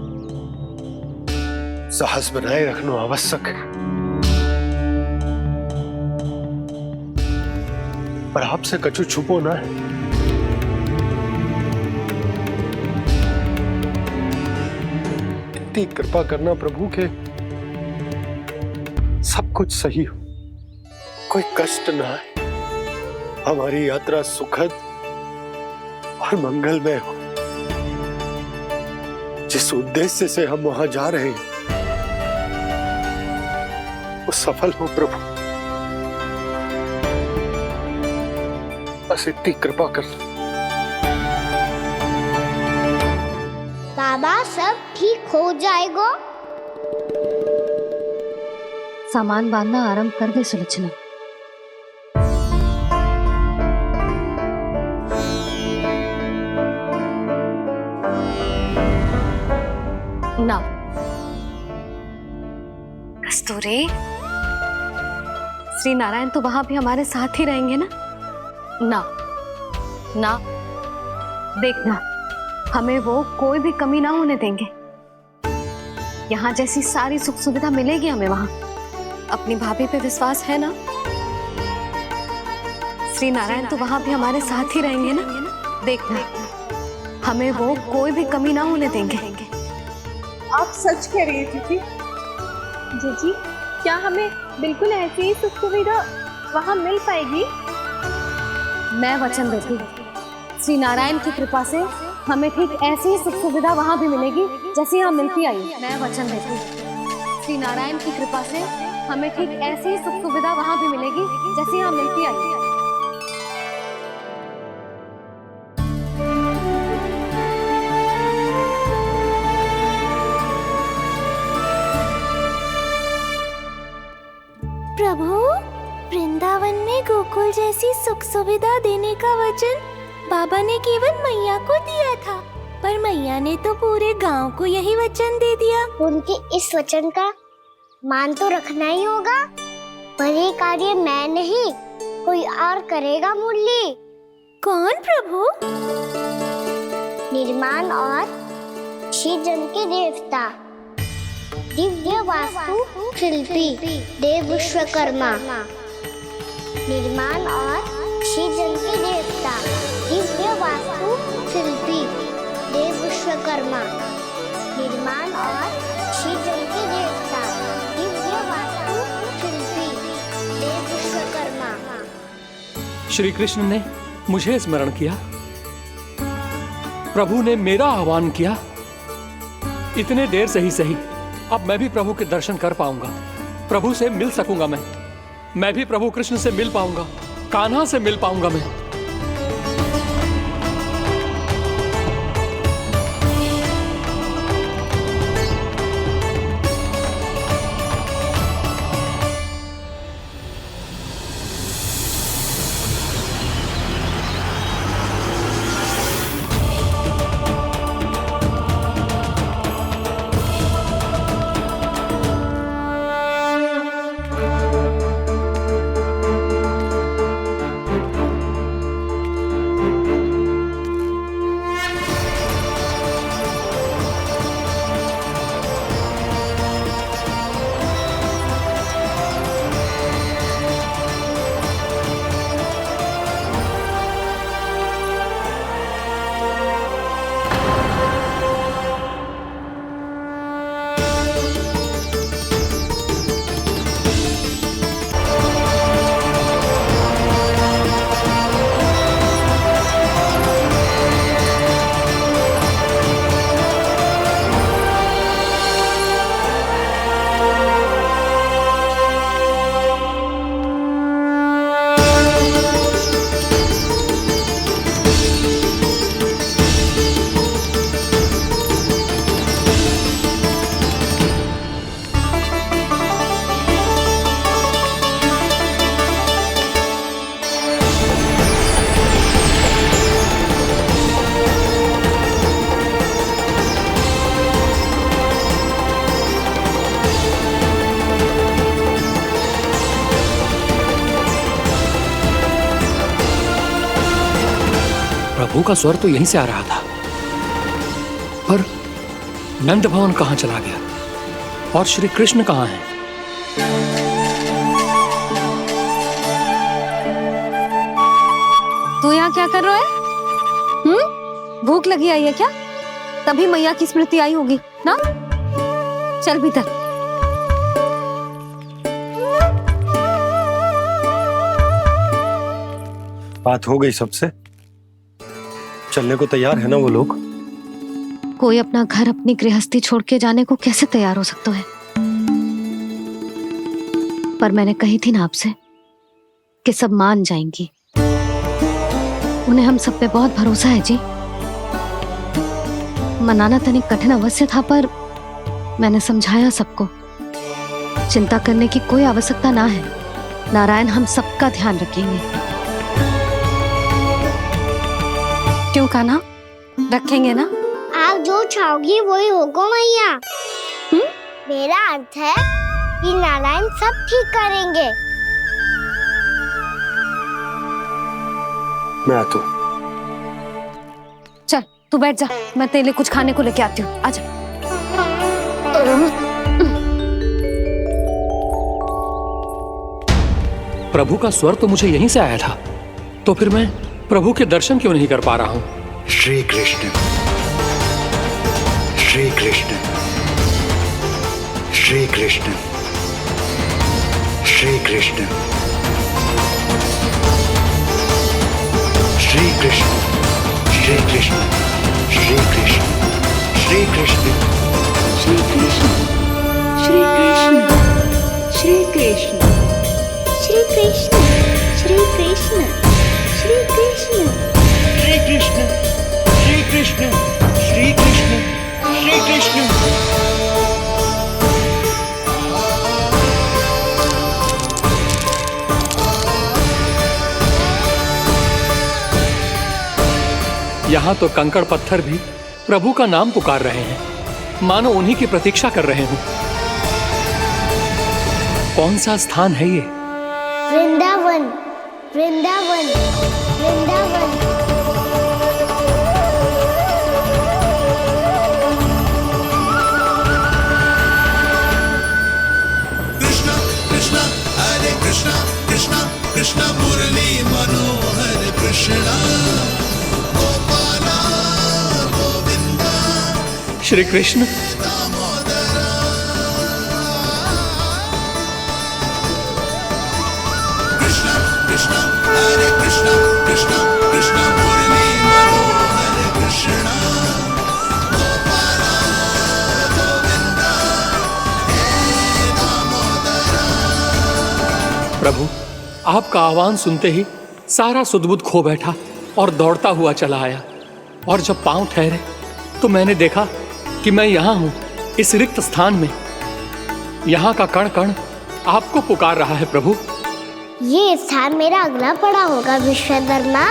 साहस बनाए रखना आवश्यक है। पर आपसे कछु छुपो ना है। इतनी कृपा करना प्रभु के सब कुछ सही हो, कोई कष्ट ना है, हमारी यात्रा सुखद और मंगलमय हो। जिस उद्देश्य से हम वहां जा रहे हैं वो सफल हो प्रभु, बस इतनी कृपा कर। बाबा सब ठीक हो जाएगा। सामान बांधना आरंभ कर दे सुलोचना। ना कस्तूरी, श्री नारायण तो वहां भी हमारे साथ ही रहेंगे ना? ना ना, देखना हमें वो कोई भी कमी ना होने देंगे। यहाँ जैसी सारी सुख सुविधा मिलेगी हमें वहां। अपनी भाभी पे विश्वास है ना? श्री नारायण तो वहां भी हमारे साथ ही रहेंगे ना? देखना हमें वो कोई भी कमी ना होने देंगे। आप सच कह रही है दीदी। जीजी, क्या हमें बिल्कुल ऐसी ही सुख सुविधा वहाँ मिल पाएगी? मैं वचन देती हूँ श्री नारायण की कृपा से हमें ठीक ऐसी ही सुख सुविधा वहाँ भी मिलेगी जैसी यहाँ मिलती आई। मैं वचन देती हूँ, श्री नारायण की कृपा से हमें ठीक ऐसी ही सुख सुविधा वहाँ भी मिलेगी जैसी यहाँ मिलती आई। प्रभु, वृंदावन में गोकुल जैसी सुख सुविधा देने का वचन बाबा ने केवल मैया को दिया था, पर मैया ने तो पूरे गांव को यही वचन दे दिया। उनके इस वचन का मान तो रखना ही होगा, पर ये कार्य मैं नहीं कोई और करेगा। मुरली कौन प्रभु? निर्माण और श्रीजन के देवता, दिव्य वास्तु शिल्पी देव विश्वकर्मा। निर्माण और श्रीजन के देवता, दिव्य वास्तु शिल्पी देव विश्वकर्मा। निर्माण और श्रीजन के देवता, दिव्य वास्तु शिल्पी देव विश्वकर्मा। श्री कृष्ण ने मुझे स्मरण किया, प्रभु ने मेरा आह्वान किया। इतने देर से ही सही, अब मैं भी प्रभु के दर्शन कर पाऊंगा, प्रभु से मिल सकूंगा। मैं भी प्रभु कृष्ण से मिल पाऊंगा, कान्हा से मिल पाऊंगा मैं। प्रभु का स्वर तो यहीं से आ रहा था, पर नंद भवन कहां चला गया और श्री कृष्ण कहां हैं? तू यहाँ क्या कर रहा है? भूख लगी आई है क्या? तभी मैया की स्मृति आई होगी ना? चल भीतर। बात हो गई सबसे? चलने को तैयार है ना वो लोग? कोई अपना घर अपनी गृहस्थी छोड़ के जाने को कैसे तैयार हो सकता है? पर मैंने कही थी ना आपसे कि सब मान जाएंगी। उन्हें हम सब पे बहुत भरोसा है जी। मनाना तनिक कठिन अवश्य था, पर मैंने समझाया सबको। चिंता करने की कोई आवश्यकता ना है, नारायण हम सबका ध्यान रखेंगे। क्यों कान्हा, रखेंगे ना? आप जो चाहोगी वही होगा मैया। मेरा अर्थ है कि नारायण सब ठीक करेंगे। मैं आता हूँ। चल तू बैठ जा, मैं तेरे लिए कुछ खाने को लेके आती हूँ। आजा। प्रभु का स्वर तो मुझे यहीं से आया था, तो फिर मैं प्रभु के दर्शन क्यों नहीं कर पा रहा हूँ? श्री कृष्ण, श्री कृष्ण, श्री कृष्ण, श्री कृष्ण, श्री कृष्ण, श्री कृष्ण श्री कृष्ण श्री कृष्ण श्री कृष्ण श्री कृष्ण श्री कृष्ण श्री कृष्ण श्री कृष्ण श्री कृष्ण श्री कृष्ण श्री कृष्ण श्री कृष्ण श्री कृष्ण। यहाँ तो कंकड़ पत्थर भी प्रभु का नाम पुकार रहे हैं, मानो उन्हीं की प्रतीक्षा कर रहे हों। कौन सा स्थान है ये? वृंदावन वृंदावन वृंदावन। कृष्णा कृष्णा हरे कृष्णा कृष्णा कृष्णा मुरली मनोहर कृष्णा गोपाला गोविंदा श्री कृष्ण। कृष्णा कृष्णा हरे कृष्णा कृष्णा कृष्णा मुरली मनोहर कृष्णा गोपाला गोविंदा हे दामोदरा। प्रभु, आपका आह्वान सुनते ही सारा सुध-बुध खो बैठा और दौड़ता हुआ चला आया। और जब पांव ठहरे तो मैंने देखा कि मैं यहाँ हूँ, इस रिक्त स्थान में। यहाँ का कण कण आपको पुकार रहा है प्रभु। ये स्थान मेरा अगला पड़ा होगा विश्वकर्मा,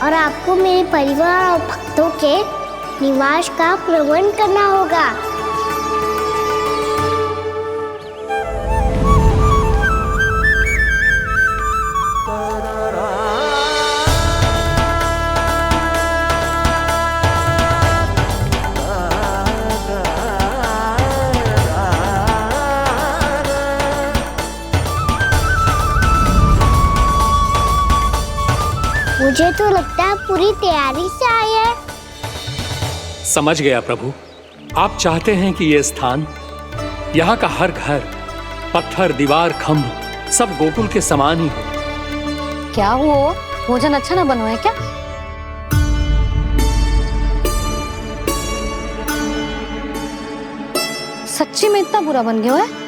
और आपको मेरे परिवार और भक्तों के निवास का प्रबंध करना होगा। मुझे तो लगता है पूरी तैयारी से आए हैं। समझ गया प्रभु, आप चाहते हैं कि ये स्थान, यहाँ का हर घर, पत्थर, दीवार, खंभ सब गोकुल के समान ही हो। क्या हुआ? भोजन अच्छा ना बनो है क्या? सच्ची में इतना बुरा बन गया है?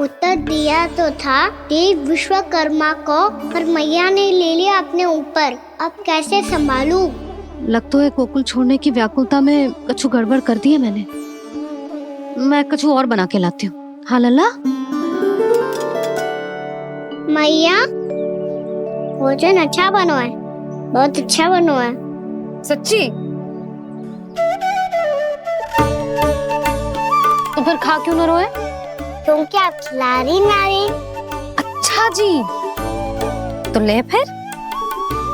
उत्तर दिया तो था देव विश्वकर्मा को, पर मैया ने ले लिया अपने ऊपर। अब कैसे संभालूं? लग तो है गोकुल छोड़ने की व्याकुलता में कछु गड़बड़ कर दी है मैंने। मैं कछु और बना के लाती हूँ। हाँ लल्ला? मैया, भोजन अच्छा बनो है, बहुत अच्छा बनो है। सच्ची? तो फिर खा क्यों न रोए? तुम क्या खिला रही नारी? अच्छा जी, तो ले फिर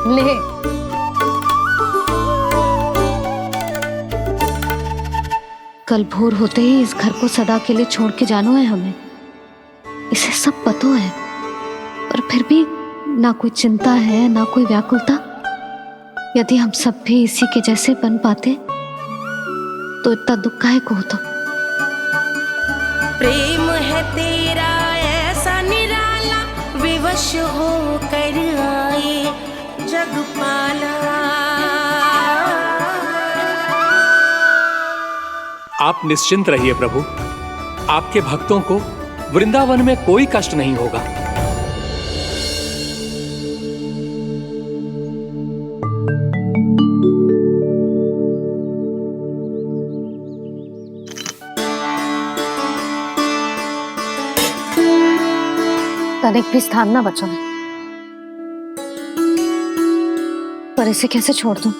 ले। कल भोर होते ही इस घर को सदा के लिए छोड़ के जाना है हमें। इसे सब पता है, पर फिर भी ना कोई चिंता है ना कोई व्याकुलता। यदि हम सब भी इसी के जैसे बन पाते तो इतना दुख काहे को होता। प्रेम है तेरा ऐसा निराला, विवश हो कर आए जगपाला। आप निश्चिंत रहिए प्रभु, आपके भक्तों को वृंदावन में कोई कष्ट नहीं होगा। तनिक भी स्थान ना बचो है, पर इसे कैसे छोड़ दूं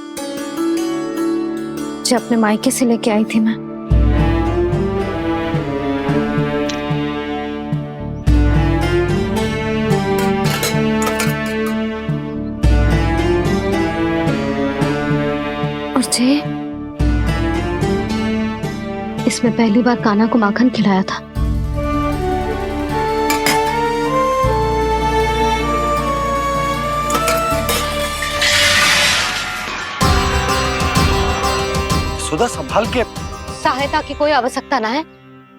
जो अपने मायके से लेके आई थी मैं। और जे इसमें पहली बार कान्हा को माखन खिलाया था। सुधा संभाल के। सहायता की कोई आवश्यकता ना है,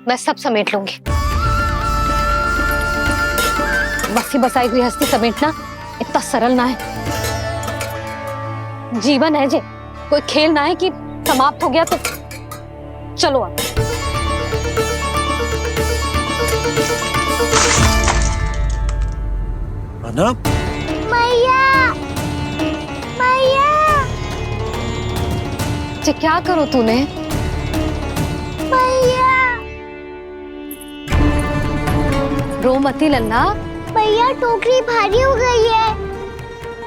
मैं सब समेट लूंगी। बसी बसाई गृहस्थी समेटना इतना सरल ना है। जीवन है जे, कोई खेल ना है कि समाप्त हो गया तो चलो आप। अना, मैया मैया जे क्या करो तूने? मैया रो मती लल्ला। भैया टोकरी भारी हो गई है।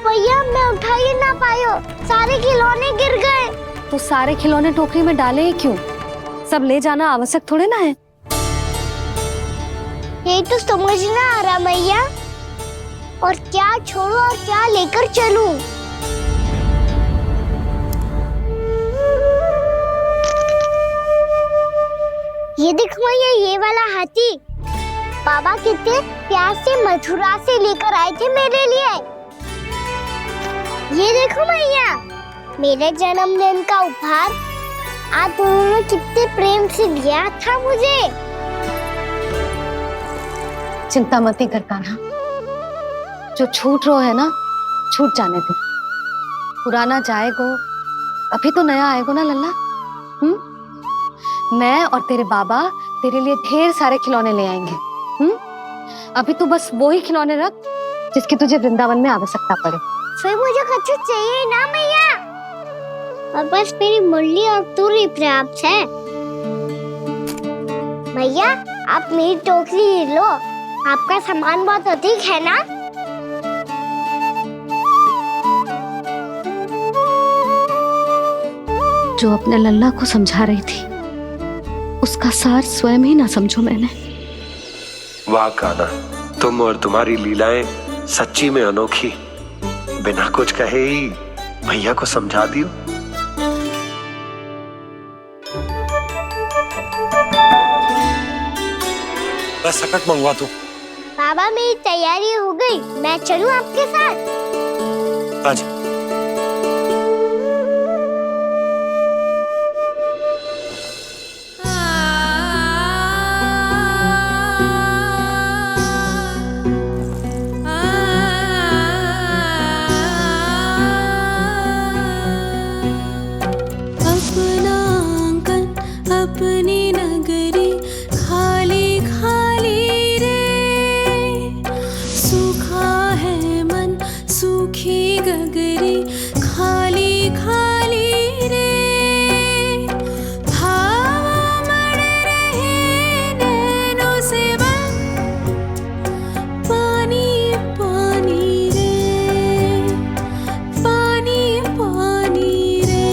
भैया मैं उठा ही ना पायो, सारे खिलौने गिर गए। तो सारे खिलौने टोकरी में डाले ही क्यों? सब ले जाना आवश्यक थोड़े ना है। यही तो समझ ना आ रहा मैया, और क्या छोड़ू और क्या लेकर चलूं? ये देखो मैया, ये वाला हाथी बाबा कितने प्यार से मथुरा से लेकर आए थे मेरे लिए। ये देखो मैया, मेरे जन्मदिन का उपहार आज उन्होंने कितने प्रेम से दिया था मुझे। चिंता मत कर कान्हा, जो छूट रो है ना छूट जाने दे। पुराना जाएगो, अभी तो नया आएगो ना लल्ला। मैं और तेरे बाबा तेरे लिए ढेर सारे खिलौने ले आएंगे। अभी तू बस वो ही खिलौने रख जिसकी तुझे वृंदावन में आवश्यकता पड़े। फिर मुझे कुछ चाहिए ना मैया, और बस मेरी मुरली और तूरी पर्याप्त है। भैया आप मेरी टोकरी लो, आपका सामान बहुत अधिक है ना। जो अपने लल्ला को समझा रही थी उसका सार स्वयं ही ना समझो मैंने। वाह कान्हा, तुम और तुम्हारी लीलाएं सच्ची में अनोखी। बिना कुछ कहे ही भैया को समझा दियो। बस सकट मंगवा दो। बाबा मेरी तैयारी हो गई, मैं चलूं आपके साथ? आजा। अपनी नगरी खाली खाली रे, सूखा है मन सूखी गगरी खाली खाली रे, हवा मर रहे नैनों से बन पानी पानी रे, पानी पानी रे।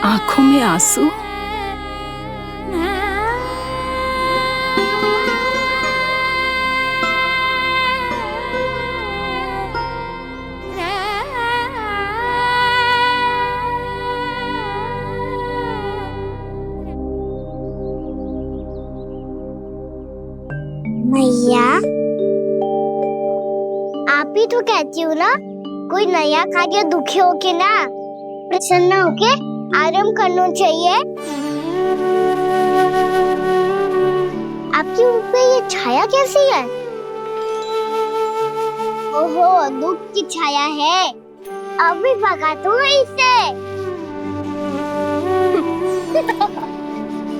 आंखों में आंसू। मैया, आप ही तो कहती हो ना, कोई नया खा के दुखी होके ना, प्रसन्न होके आराम करना चाहिए। आपकी मुंह पे ये छाया कैसी है? ओहो, दुख की छाया है। अभी भगा दूं इसे।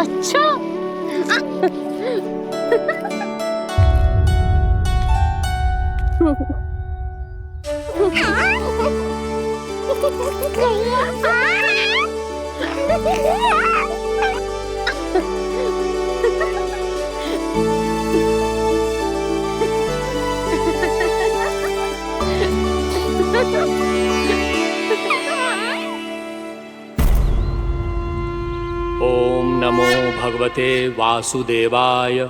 अच्छा। ओम नमो भगवते वासुदेवाय।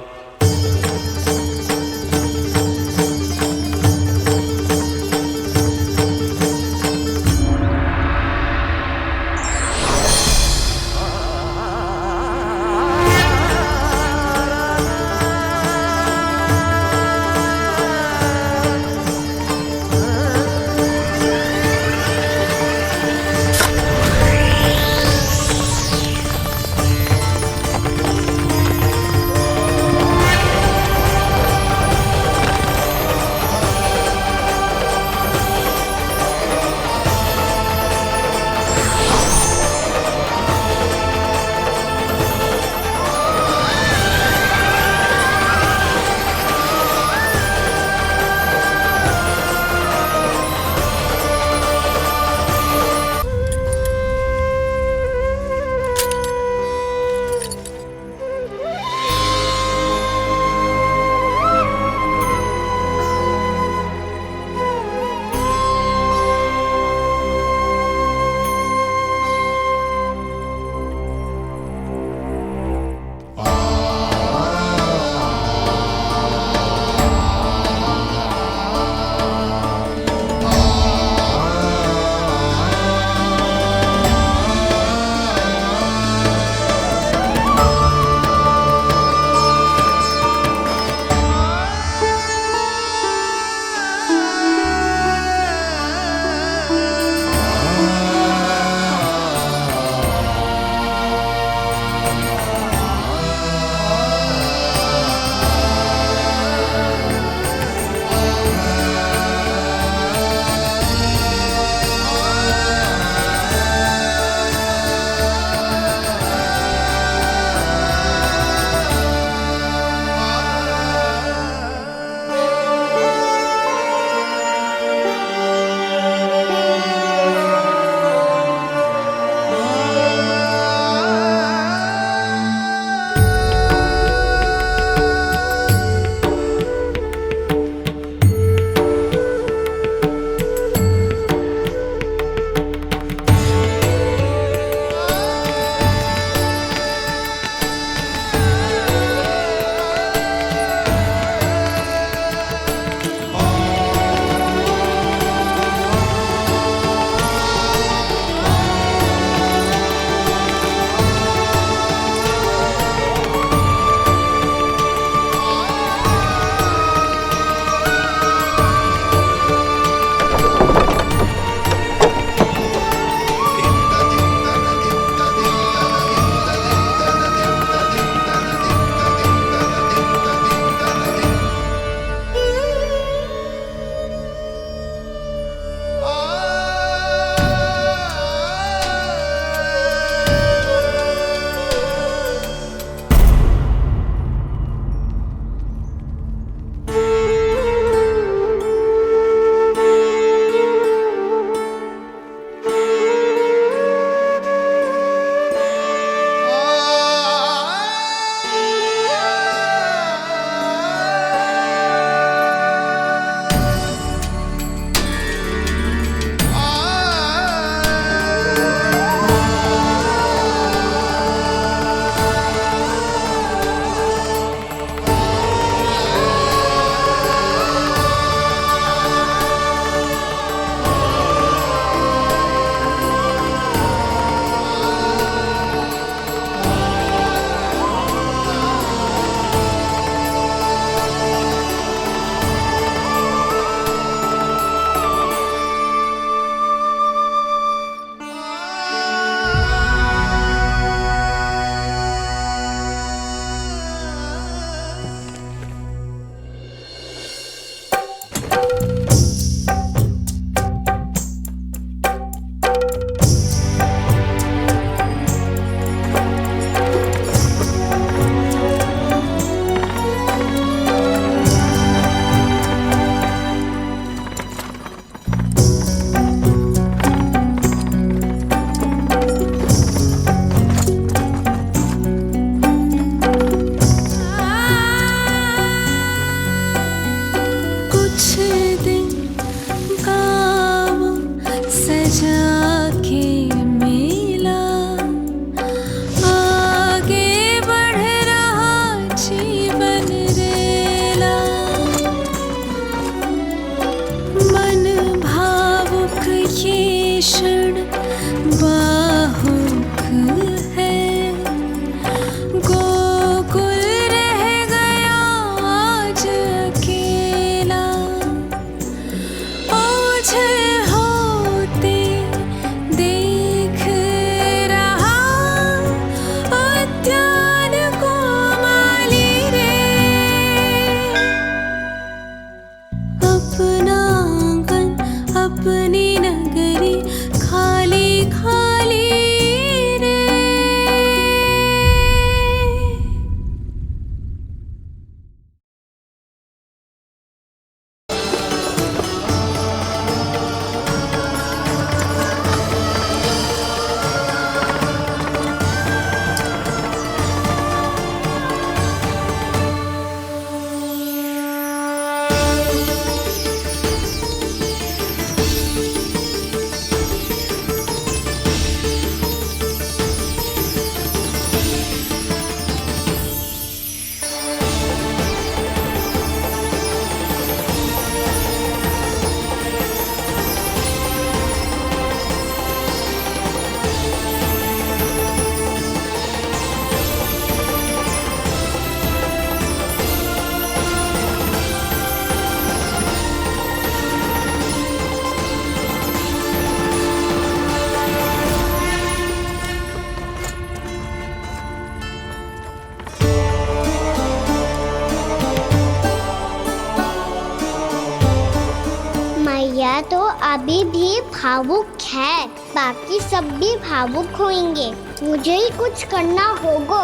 मैया तो अभी भी भावुक है, बाकी सब भी भावुक होंगे। मुझे ही कुछ करना होगा।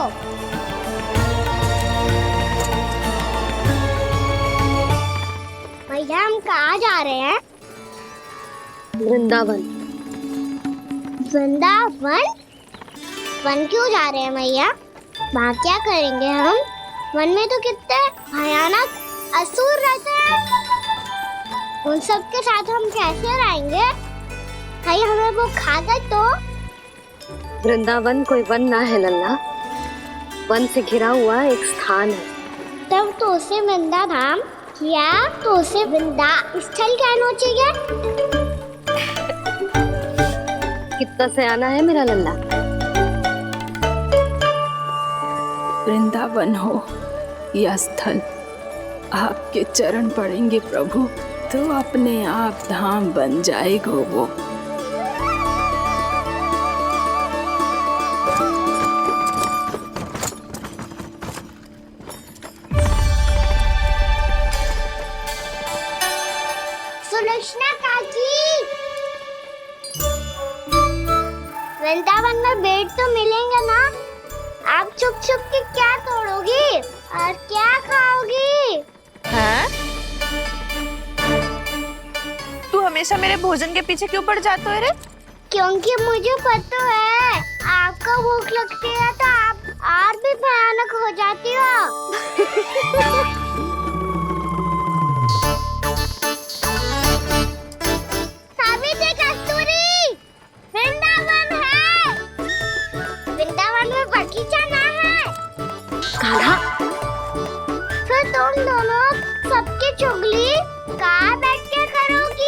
भैया हम कहाँ जा रहे हैं? वृंदावन। वृंदावन? वन क्यों जा रहे हैं मैया? वहाँ क्या करेंगे हम? वन में तो कितने भयानक असुर रहते हैं। उन सब के साथ हम कैसे रहेंगे? कहीं हमें वो खा गए तो? वृंदावन कोई वन ना है लल्ला, वन से घिरा हुआ एक स्थान है। तब तो उसे वृंदा धाम या तो उसे वृंदा स्थल कहना चाहिए। कितना सयाना है मेरा लल्ला। वृंदावन हो या स्थल, आपके चरण पड़ेंगे प्रभु तो अपने आप धाम बन जाएगा वो। सुलक्षणा काकी, वृंदावन में बेट तो मिलेंगे ना? आप छुप छुप के क्या तोड़ोगी और क्या खाओगी? हाँ? तू हमेशा मेरे भोजन के पीछे क्यों पड़ जाते हो रे? क्योंकि मुझे पता है आपको भूख लगती है तो आप और भी भयानक हो जाती हो। सावित्री, कस्तूरी, वृंदावन है। वृंदावन में बगीचा ना है। कान्हा, फिर तुम दोनों सबकी चुगली कहाँ बैठ के करोगी?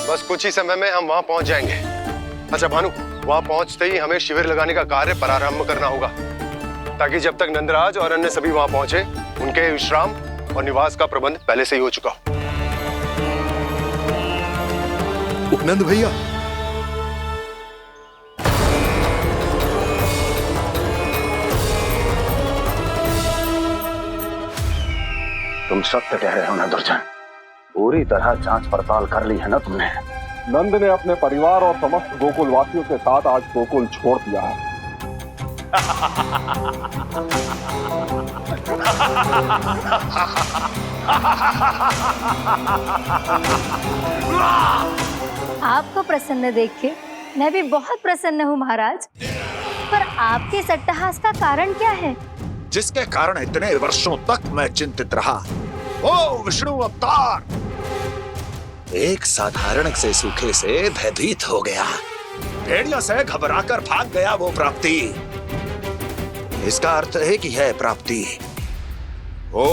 बस कुछ ही समय में हम वहां पहुंच जाएंगे। अच्छा भानु, वहां पहुंचते ही हमें शिविर लगाने का कार्य प्रारंभ करना होगा, ताकि जब तक नंदराज और अन्य सभी वहां पहुंचे उनके विश्राम और निवास का प्रबंध पहले से ही हो चुका हो। उपनंद भैया, तुम सत्य कह रहे हो ना दुर्जन? पूरी तरह जांच पड़ताल कर ली है ना तुमने? नंद ने अपने परिवार और समस्त गोकुल वासियों के साथ आज गोकुल छोड़ दिया है। आपको प्रसन्न देख के मैं भी बहुत प्रसन्न हूँ महाराज, पर आपके इस अट्टहास का कारण क्या है? जिसके कारण इतने वर्षों तक मैं चिंतित रहा, ओ विष्णु अवतार। एक साधारण से सूखे से भयभीत हो गया, भेड़ियों से घबराकर भाग गया वो प्राप्ति। इसका अर्थ है कि है प्राप्ति ओ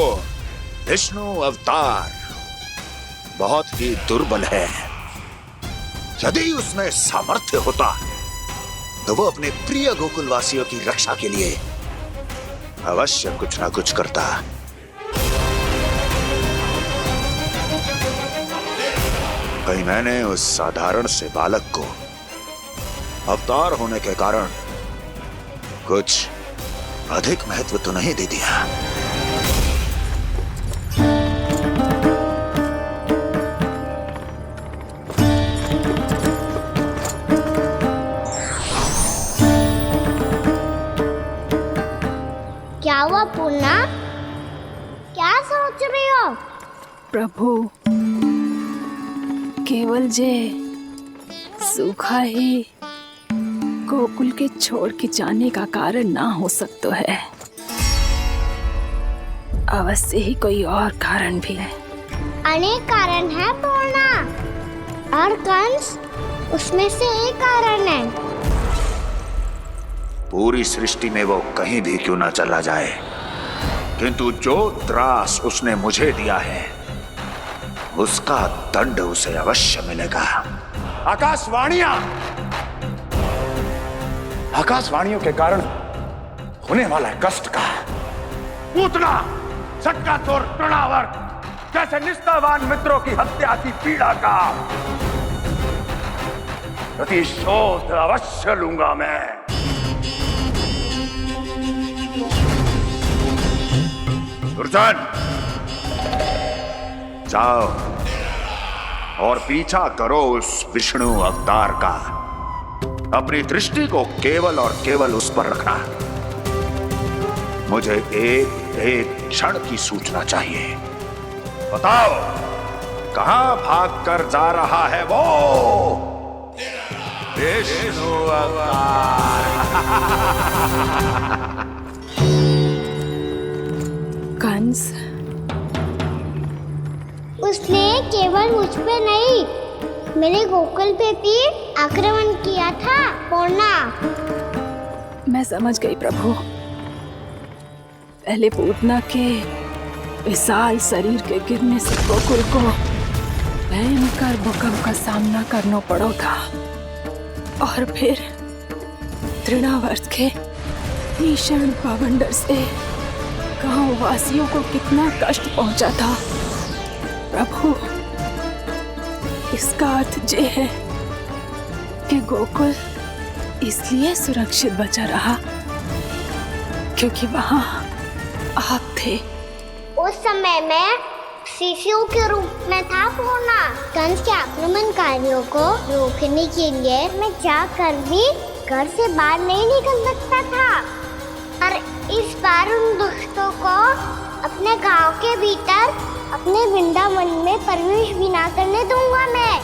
विष्णु अवतार बहुत ही दुर्बल है। यदि उसमें सामर्थ्य होता तो वो अपने प्रिय गोकुलवासियों की रक्षा के लिए अवश्य कुछ ना कुछ करता। कहीं मैंने उस साधारण से बालक को अवतार होने के कारण कुछ अधिक महत्व तो नहीं दे दिया। क्या हुआ पूर्णा? क्या सोच रही हो? प्रभु, केवल जे सूखा ही गोकुल के छोड़ के जाने का कारण ना हो सकता है, अवश्य ही कोई और कारण भी है। अनेक कारण है पूर्णा, और कंस उसमें से एक कारण है। पूरी सृष्टि में वो कहीं भी क्यों ना चला जाए, किंतु जो त्रास उसने मुझे दिया है उसका दंड उसे अवश्य मिलेगा। आकाशवाणियों के कारण होने वाला कष्ट का, पूतना, चक्काचोर, तृणावर्त जैसे निष्ठावान मित्रों की हत्या की पीड़ा का प्रतिशोध अवश्य लूंगा मैं। दुर्जन, जाओ और पीछा करो उस विष्णु अवतार का। अपनी दृष्टि को केवल और केवल उस पर रखना। मुझे एक एक क्षण की सूचना चाहिए। बताओ, कहां भागकर जा रहा है वो विष्णु अवतार? कंस, उसने केवल मुझ पे नहीं, मेरे गोकुल पे भी आक्रमण किया था। पूर्णा, मैं समझ गई प्रभु। पहले पूतना के विशाल शरीर के गिरने से गोकुल को भयंकर भूकंप का सामना करना पड़ा था, और फिर तृणावर्त के भीषण पावंडर से गांव वासियों को कितना कष्ट पहुंचा था। प्रभु, इसका अर्थ ये है कि गोकुल इसलिए सुरक्षित बचा रहा क्योंकि वहां आप थे। उस समय मैं शिशु के रूप में था पूर्णा। कंस के आक्रमणकारियों को रोकने के लिए मैं जाकर भी घर से बाहर नहीं निकल सकता था, और इस बार उन दुष्टों को अपने गांव के भीतर, अपने वृंदावन में प्रवेश भी ना करने दूंगा मैं।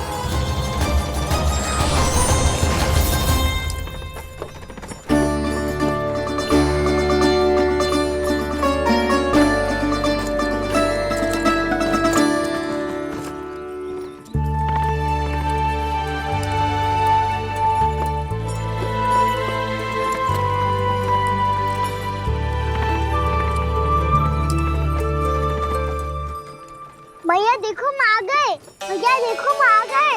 भैया देखो हम आ गए। भैया देखो हम आ गए।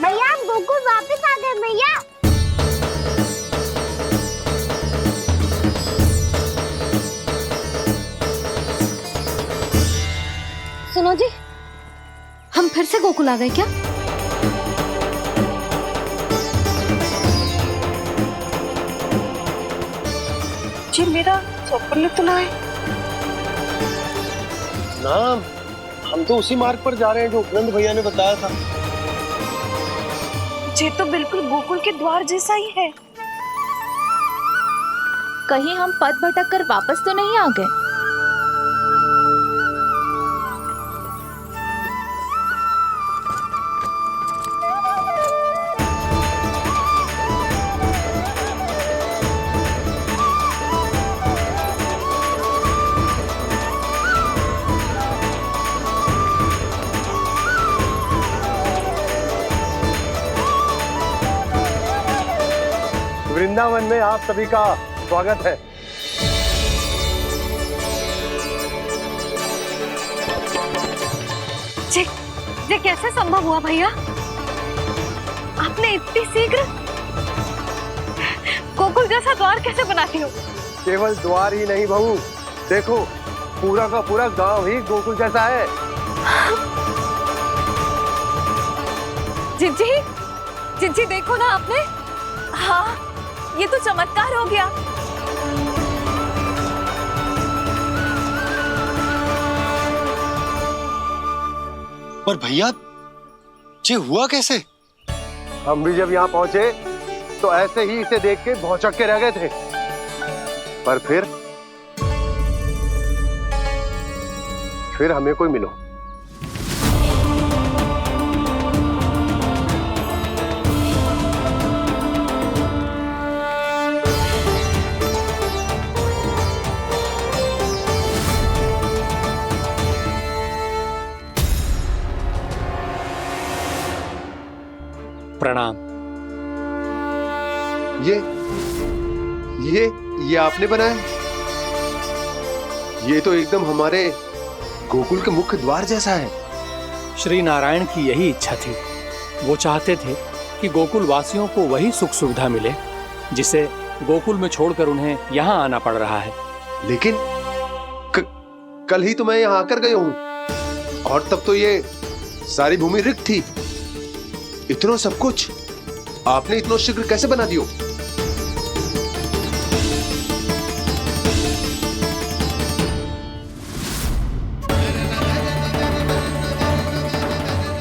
भैया हम गोकुल वापस आ गए। भैया सुनो जी, हम फिर से गोकुल आ गए क्या? जी मेरा स्वप्न तो ना है। ना, हम तो उसी मार्ग पर जा रहे हैं जो उपनंद भैया ने बताया था। ये तो बिल्कुल गोकुल के द्वार जैसा ही है। कहीं हम पथ भटक कर वापस तो नहीं आ गए? वृंदावन में आप सभी का स्वागत है। ये कैसे संभव हुआ भैया? आपने इतनी शीघ्र गोकुल जैसा द्वार कैसे बनाती हो? केवल द्वार ही नहीं बहू, देखो पूरा का पूरा गांव ही गोकुल जैसा है। जिज्जी, जिज्जी देखो ना आपने। हाँ, ये तो चमत्कार हो गया। पर भैया, ये हुआ कैसे? हम भी जब यहाँ पहुंचे तो ऐसे ही इसे देख के भौचक के रह गए थे, पर फिर हमें कोई मिलो। प्रणाम। ये आपने बनाया? ये तो एकदम हमारे गोकुल के मुख्य द्वार जैसा है। श्री नारायण की यही इच्छा थी। वो चाहते थे कि गोकुल वासियों को वही सुख सुविधा मिले जिसे गोकुल में छोड़कर उन्हें यहाँ आना पड़ रहा है। लेकिन कल ही तो मैं यहाँ आकर गया हूँ और तब तो ये सारी भूमि रिक्त थी। इतना सब कुछ आपने इतना शीघ्र कैसे बना दियो?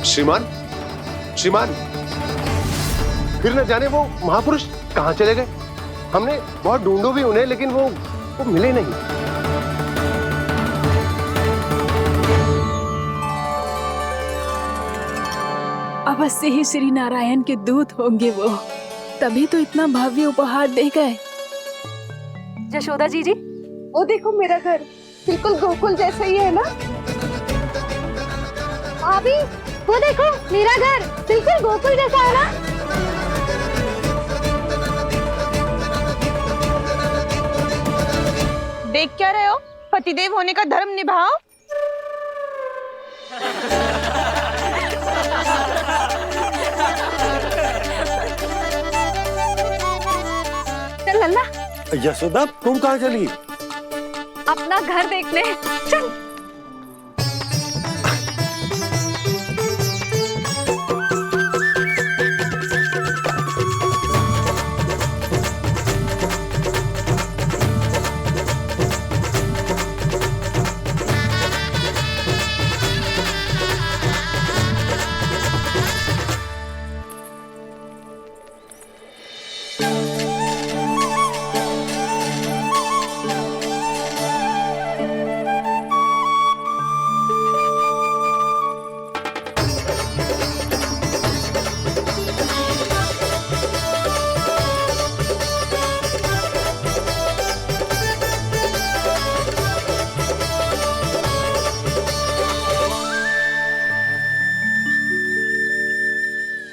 श्रीमान, श्रीमान, फिर न जाने वो महापुरुष कहां चले गए। हमने बहुत ढूंढो भी उन्हें, लेकिन वो मिले नहीं। अवश्य ही श्री नारायण के दूत होंगे वो, तभी तो इतना भव्य उपहार दे गए। यशोदा जी, वो देखो मेरा घर बिल्कुल गोकुल जैसा ही है ना। भाभी, वो देखो मेरा घर बिल्कुल गोकुल जैसा है ना। देख क्या रहे हो? पतिदेव होने का धर्म निभाओ। चल लल्ला, यशोदा तुम कहाँ चली? अपना घर देखने चल।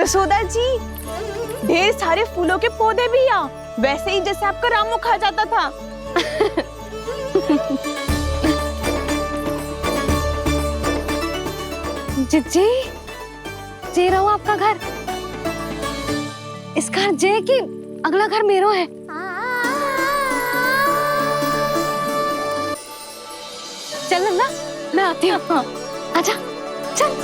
यशोदा जी, ढेर सारे फूलों के पौधे भी यहाँ, वैसे ही जैसे आपका रामू खा जाता था। जी, जे रहो आपका घर। इस घर जे की अगला घर मेरो है। चल ना, मैं आती हूँ। आजा, चल।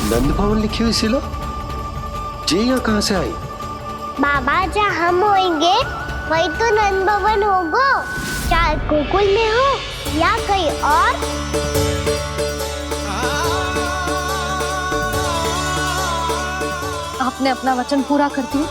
नंद भवन लिखी हुई सिलो जी यहाँ कहाँ से आई? बाबा, जहाँ हम होंगे वही तो नंद भवन होगा, चाहे गोकुल में हो या कहीं और। आपने अपना वचन पूरा कर दिया।